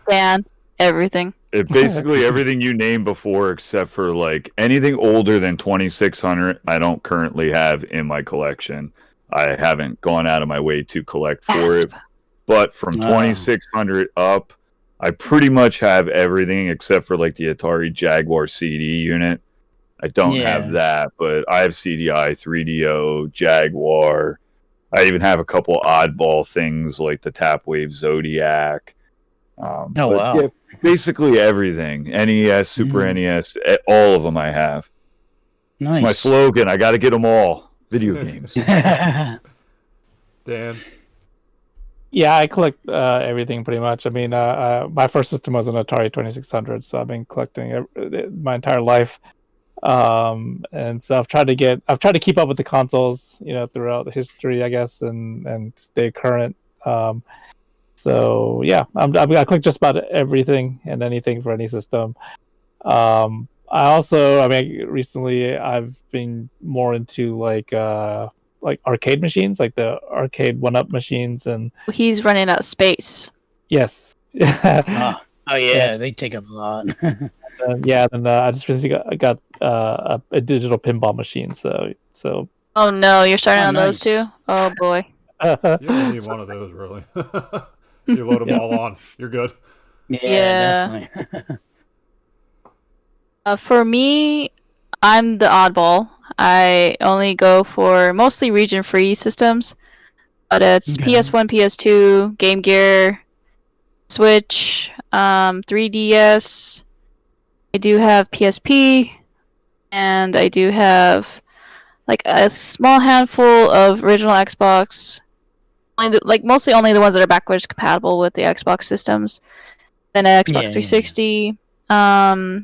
Dan, everything. Basically everything you named before, except for anything older than 2600, I don't currently have in my collection. I haven't gone out of my way to collect for it. But from 2600 up, I pretty much have everything except for the Atari Jaguar CD unit. I don't have that, but I have CDI, 3DO, Jaguar. I even have a couple oddball things like the Tapwave Zodiac. Wow. Yeah, basically everything. NES, Super NES, all of them I have. Nice. It's my slogan. I got to get them all. Video games. Dan? Yeah, I collect everything pretty much. I mean, my first system was an Atari 2600, so I've been collecting my entire life. And so I've tried to keep up with the consoles, throughout the history, I guess, and stay current. So yeah, I collect just about everything and anything for any system. Recently I've been more into arcade machines, like the arcade 1-up machines, and He's running out of space. yes. Oh yeah, they take up a lot. And I just recently got a digital pinball machine. So Oh no, you're starting on those nice. too? Oh boy. You only need one of those, really. You load them all on. You're good. Yeah. Definitely. For me, I'm the oddball. I only go for mostly region-free systems, but it's Okay. PS1, PS2, Game Gear, Switch, 3DS. I do have PSP, and I do have like a small handful of original Xbox. Mostly only the ones that are backwards compatible with the Xbox systems. Then an Xbox 360. A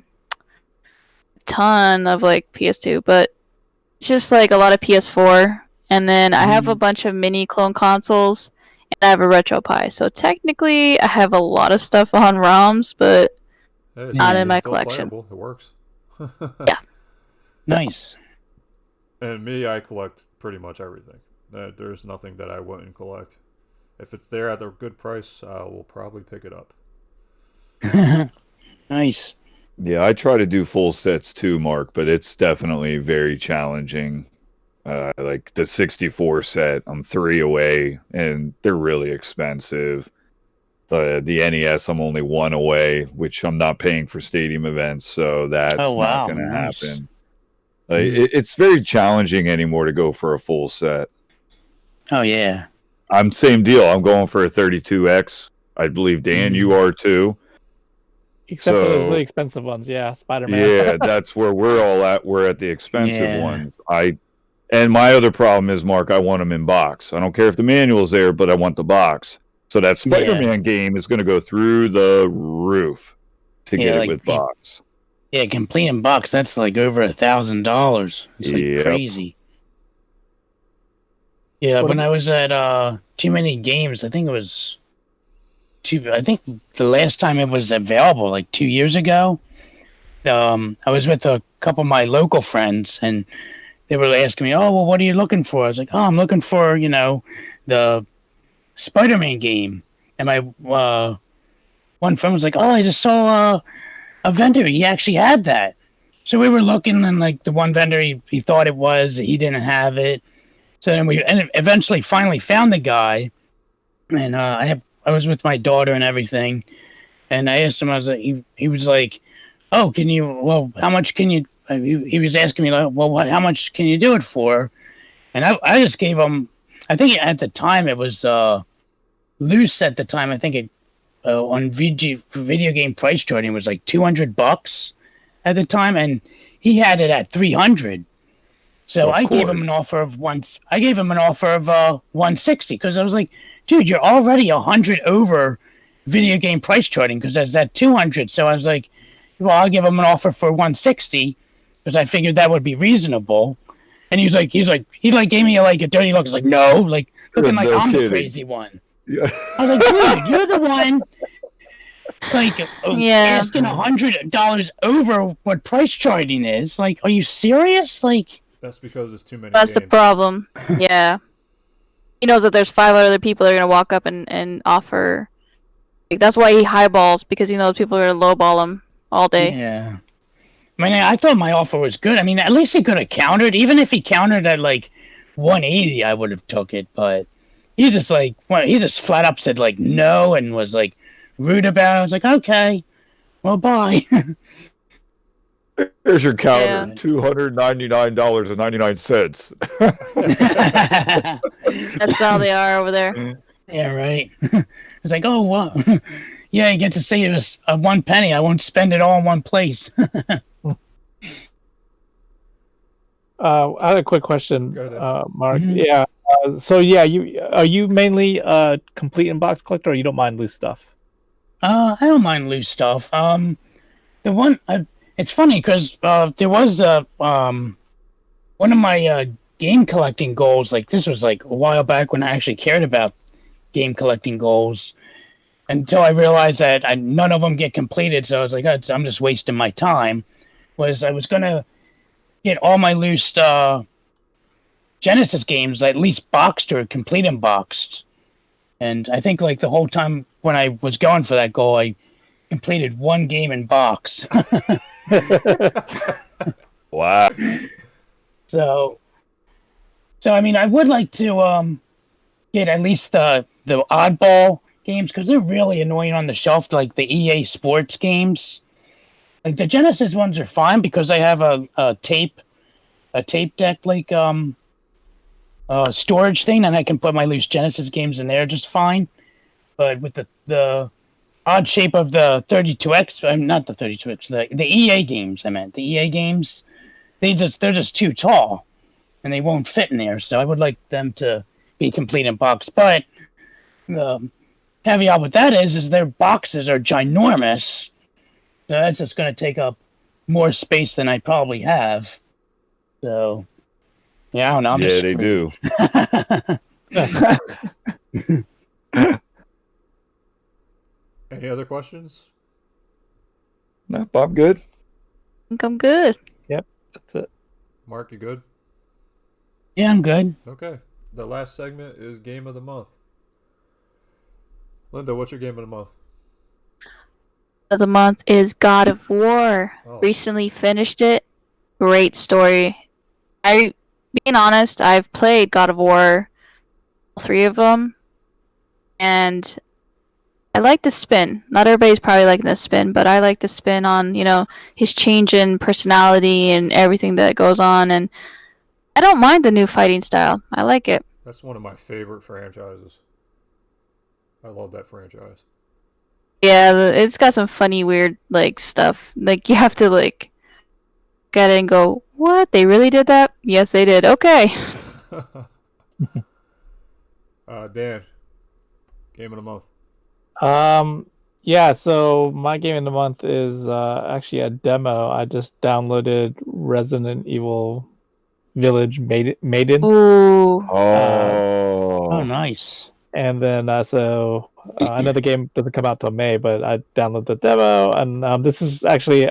ton of like PS2, but it's just like a lot of PS4. And then I have a bunch of mini clone consoles, and I have a RetroPie. So technically, I have a lot of stuff on ROMs, but not in my collection. Playable. It works. Yeah. Nice. And me, I collect pretty much everything. There's nothing that I wouldn't collect. If it's there at a good price, we'll probably pick it up. Nice. Yeah, I try to do full sets too, Mark, but it's definitely very challenging. Like the 64 set, I'm 3 away, and they're really expensive. The NES, I'm only 1 away, which I'm not paying for stadium events, so that's not going to happen. It's very challenging anymore to go for a full set. Oh, yeah. I'm same deal. I'm going for a 32X. I believe, Dan, you are too. Except for those really expensive ones, yeah, Spider-Man. Yeah, that's where we're all at. We're at the expensive ones. And my other problem is, Mark, I want them in box. I don't care if the manual's there, but I want the box. So that Spider-Man game is going to go through the roof to get it with box. Yeah, complete in box, that's like over $1,000. It's like crazy. Yeah, when I was at Too Many Games, I think the last time it was available, like 2 years ago, I was with a couple of my local friends, and they were asking me, "Oh, well, what are you looking for?" I was like, "Oh, I'm looking for, the Spider-Man game." And my one friend was like, "Oh, I just saw a vendor. He actually had that." So we were looking, and like the one vendor he thought it was, he didn't have it. So then we eventually finally found the guy, and I was with my daughter and everything, and I asked him. I was like, he was like, "Oh, how much can you?" He was asking me, like, "Well, how much can you do it for?" And I just gave him. I think at the time it was loose. At the time, I think it on video game price charting was like $200 at the time, and he had it at $300. So I gave him an offer of $160 because I was like, "Dude, you're already 100 over video game price charting because there's that 200." So I was like, "Well, I'll give him an offer for $160 because I figured that would be reasonable." And he gave me like a dirty look. He's like, "No," like looking like I'm the crazy one. Yeah. I was like, "Dude, you're the one asking $100 over what price charting is. Like, are you serious?" Like. That's because it's too many That's games. the problem. Yeah. He knows that there's 5 other people that are going to walk up and offer. Like, that's why he highballs, because he knows people are going to lowball him all day. Yeah. I mean, I thought my offer was good. I mean, at least he could have countered. Even if he countered at like 180, I would have took it. But he just flat up said like no and was like rude about it. I was like, okay, well, bye. Here's your counter, $299.99. That's how they are over there. Yeah, right. It's like, oh, what? Yeah, you get to save us 1 penny. I won't spend it all in one place. I had a quick question, Mark. Mm-hmm. Yeah. Are you mainly a complete in box collector, or you don't mind loose stuff? I don't mind loose stuff. It's funny because there was one of my game collecting goals. Like this was like a while back when I actually cared about game collecting goals. Until I realized that none of them get completed, so I was like, I'm just wasting my time. I was gonna get all my loose Genesis games at least boxed or complete and boxed. And I think like the whole time when I was going for that goal, I completed 1 game in box. Wow. So I mean, I would like to get at least the oddball games because they're really annoying on the shelf, like the EA Sports games. Like the Genesis ones are fine because I have a tape deck like storage thing, and I can put my loose Genesis games in there just fine. But with the odd shape of the 32X. Not the 32X. The EA games. I meant the EA games. They're just too tall, and they won't fit in there. So I would like them to be complete in box. But the caveat with that is their boxes are ginormous. So that's just going to take up more space than I probably have. So, yeah, I don't know. I'm Yeah, just they do. Any other questions? No, Bob, good. I think I'm good. That's it. Mark, you good? Yeah, I'm good. Okay. The last segment is Game of the Month. Linda, what's your Game of the Month? Of the month is God of War. Oh. Recently finished it. Great story. Being honest, I've played God of War, all 3 of them, and I like the spin. Not everybody's probably liking the spin, but I like the spin on, his change in personality and everything that goes on, and I don't mind the new fighting style. I like it. That's one of my favorite franchises. I love that franchise. Yeah, it's got some funny, weird, stuff. You have to, look at it and go, what? They really did that? Yes, they did. Okay. Dan, Game of the Month. Yeah, so my game of the month is actually a demo. I just downloaded Resident Evil Village Maiden. Ooh. Oh, nice. And then I know the game doesn't come out till May, but I downloaded the demo, and this is actually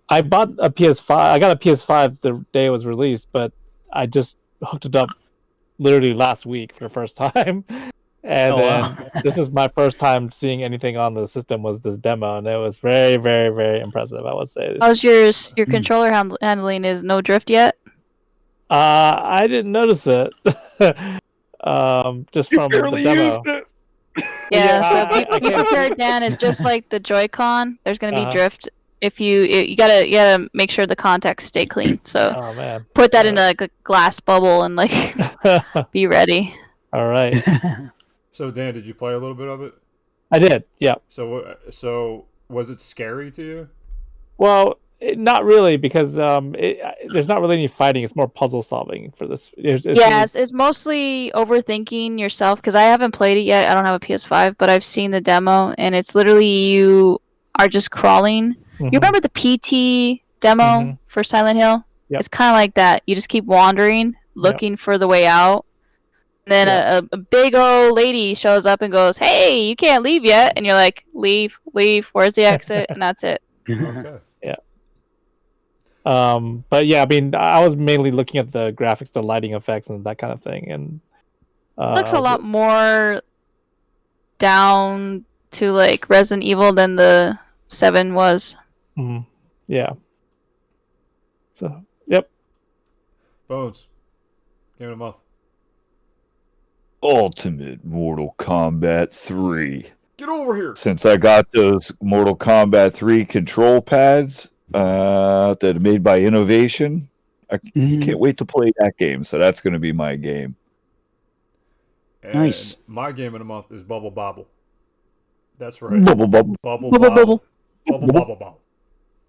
I bought a PS5. I got a PS5 the day it was released, but I just hooked it up literally last week for the first time. And this is my first time seeing anything on the system was this demo, and it was very, very, very impressive, I would say. How's your controller handling? Is no drift yet? I didn't notice it. Just from the demo. Yeah, so be prepared, Dan. It's just like the Joy-Con. There's gonna be drift. If you gotta make sure the contacts stay clean. So Oh man, put that in a glass bubble and be ready. All right. So Dan, did you play a little bit of it? I did. Yeah. So was it scary to you? Well, not really, because there's not really any fighting. It's more puzzle solving for this. It's mostly overthinking yourself, because I haven't played it yet. I don't have a PS5, but I've seen the demo, and it's literally you are just crawling. Mm-hmm. You remember the PT demo for Silent Hill? Yep. It's kind of like that. You just keep wandering, looking for the way out. And then a big old lady shows up and goes, "Hey, you can't leave yet." And you're like, "Leave. Where's the exit?" And that's it. Okay. But yeah, I mean, I was mainly looking at the graphics, the lighting effects, and that kind of thing. And looks a lot more down to Resident Evil than the 7 was. Yeah. So, yep. Bones, Game of the Month. Ultimate Mortal Kombat 3. Get over here. Since I got those Mortal Kombat 3 control pads that are made by Innovation, I can't wait to play that game. So that's going to be my game. And Nice. My Game of the Month is Bubble Bobble. That's right. Bubble bubble. Bubble Bubble, Bobble. bubble. Bubble Bobble Bobble.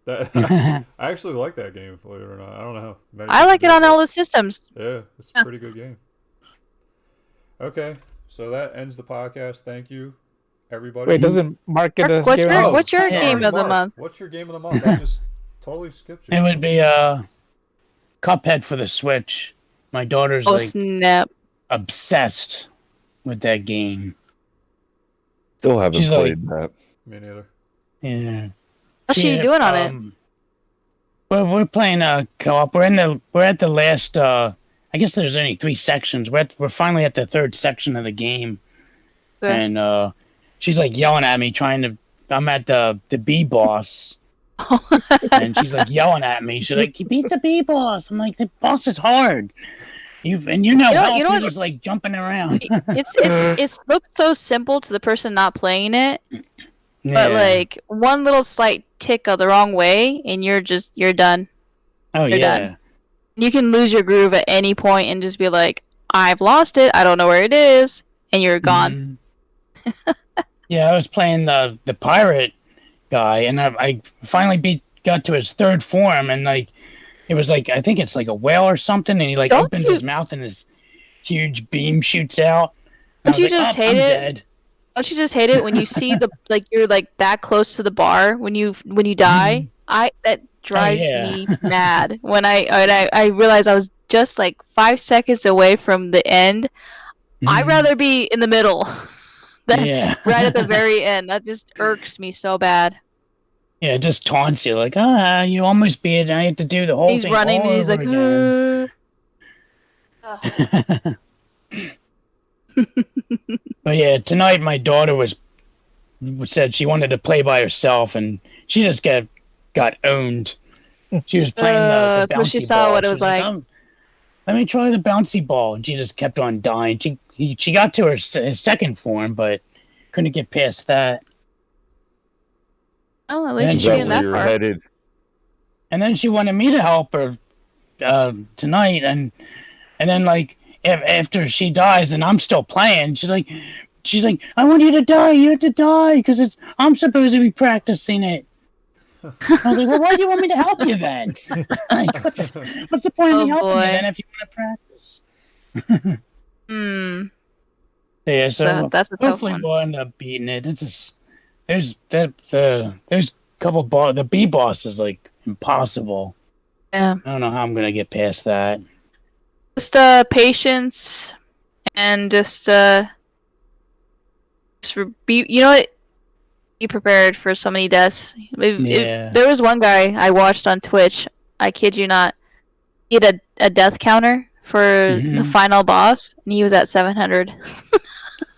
I actually like that game, believe it or not. I don't know how many I like it people on do, all the systems. Yeah, it's a pretty good game. Okay, so that ends the podcast. Thank you, everybody. Wait, doesn't Mark get a What's game? your, Oh, what's your sorry, game of the Mark, month? What's your Game of the Month? I just totally skipped you. It would be Cuphead for the Switch. My daughter's Oh, snap. obsessed with that game. Still haven't She's played that. Me neither. Yeah. What's she doing on it? We're playing co-op. We're at the last. I guess there's only 3 sections. We're finally at the 3rd section of the game, Good. and she's yelling at me, I'm at the B boss, and she's yelling at me. She's like, "You beat the B boss." I'm like, "The boss is hard." You know what? he's jumping around. It looks so simple to the person not playing it, but Yeah. one little slight tick of the wrong way, and you're done. Oh you're yeah. done. You can lose your groove at any point and just be like, "I've lost it. I don't know where it is," and you're gone. Yeah, I was playing the pirate guy, and I finally got to his third form, and like it was like I think it's like a whale or something, and he like Don't opens you- his mouth and this huge beam shoots out. And Don't I was you like, just "Oh, hate I'm it? dead." Don't you just hate it when you see the like you're like that close to the bar when you die? That drives yeah. me mad when I realized I was just like 5 seconds away from the end. I'd rather be in the middle than Yeah. right at the very end. That just irks me so bad. Yeah, it just taunts you like, you almost beat it, and I have to do the whole He's thing running all and he's over like, again. But yeah, tonight my daughter said she wanted to play by herself, and she just got owned. She was playing the so she bouncy saw ball. what it She was like. Let me try the bouncy ball, and she just kept on dying. She got to her second form, but couldn't get past that. Oh, at Yeah, least Is she's she that getting where that you're far. headed? And then she wanted me to help her tonight, and then like after she dies, and I'm still playing, she's like, I want you to die. You have to die because I'm supposed to be practicing it. I was like, well, why do you want me to help you then? Like, what's the point of me helping you then if you want to practice? Yeah, so That's a tough hopefully one. we'll end up beating it. It's just there's couple the B boss is like impossible. Yeah. I don't know how I'm gonna get past that. Just patience and just be, you know what, be prepared for so many deaths. Yeah. There was one guy I watched on Twitch, I kid you not, he had a death counter for the final boss, and he was at 700.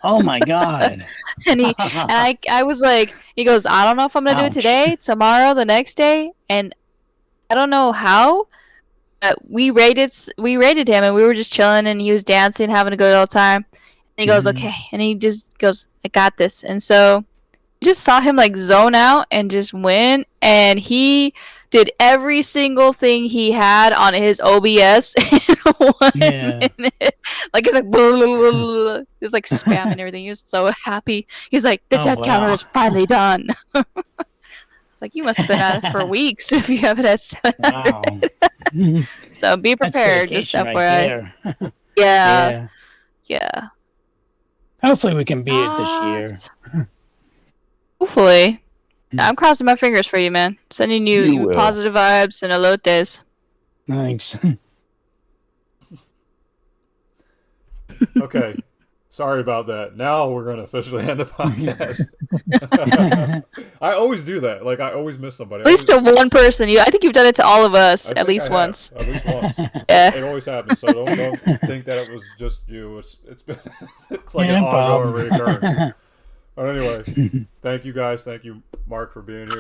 Oh my god. And I was like, he goes, I don't know if I'm gonna do it Ouch. today, tomorrow, the next day, and I don't know how. We rated him, and we were just chilling, and he was dancing, having a good old time. And he goes, okay, and he just goes, I got this. And so you just saw him like zone out and just win, and he did every single thing he had on his OBS in 1 minute. Like it's like blah, blah, blah, blah. He was like spamming everything. He was so happy. He's like, the death counter is finally done. It's like, you must have been at it for weeks if you have it at 700. Wow. So be That's prepared, just dedication FYI. right there. Yeah. Hopefully we can beat it this year. Hopefully. I'm crossing my fingers for you, man. Sending You you will. positive vibes and elotes. Thanks. Okay. Sorry about that. Now we're going to officially end the podcast. I always do that. Like, I always miss somebody. At least to one person. I think you've done it to all of us I at think least I have. once. At least once. Yeah. It always happens, so don't think that it was just you. It's been it's like Yeah, an no ongoing problem. reoccurrence. But anyway, thank you guys. Thank you, Mark, for being here.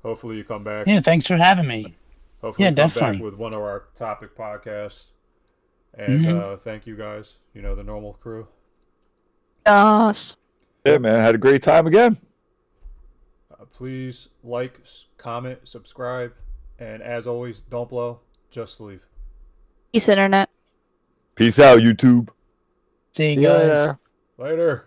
Hopefully you come back. Yeah, thanks for having me. Hopefully yeah, you come definitely. back with one of our topic podcasts. And thank you guys. You know, the normal crew. Yes. Yeah, man, had a great time again. Please like, comment, subscribe, and as always, don't blow, just leave. Peace, internet. Peace out, YouTube. See See you you guys. later. Later.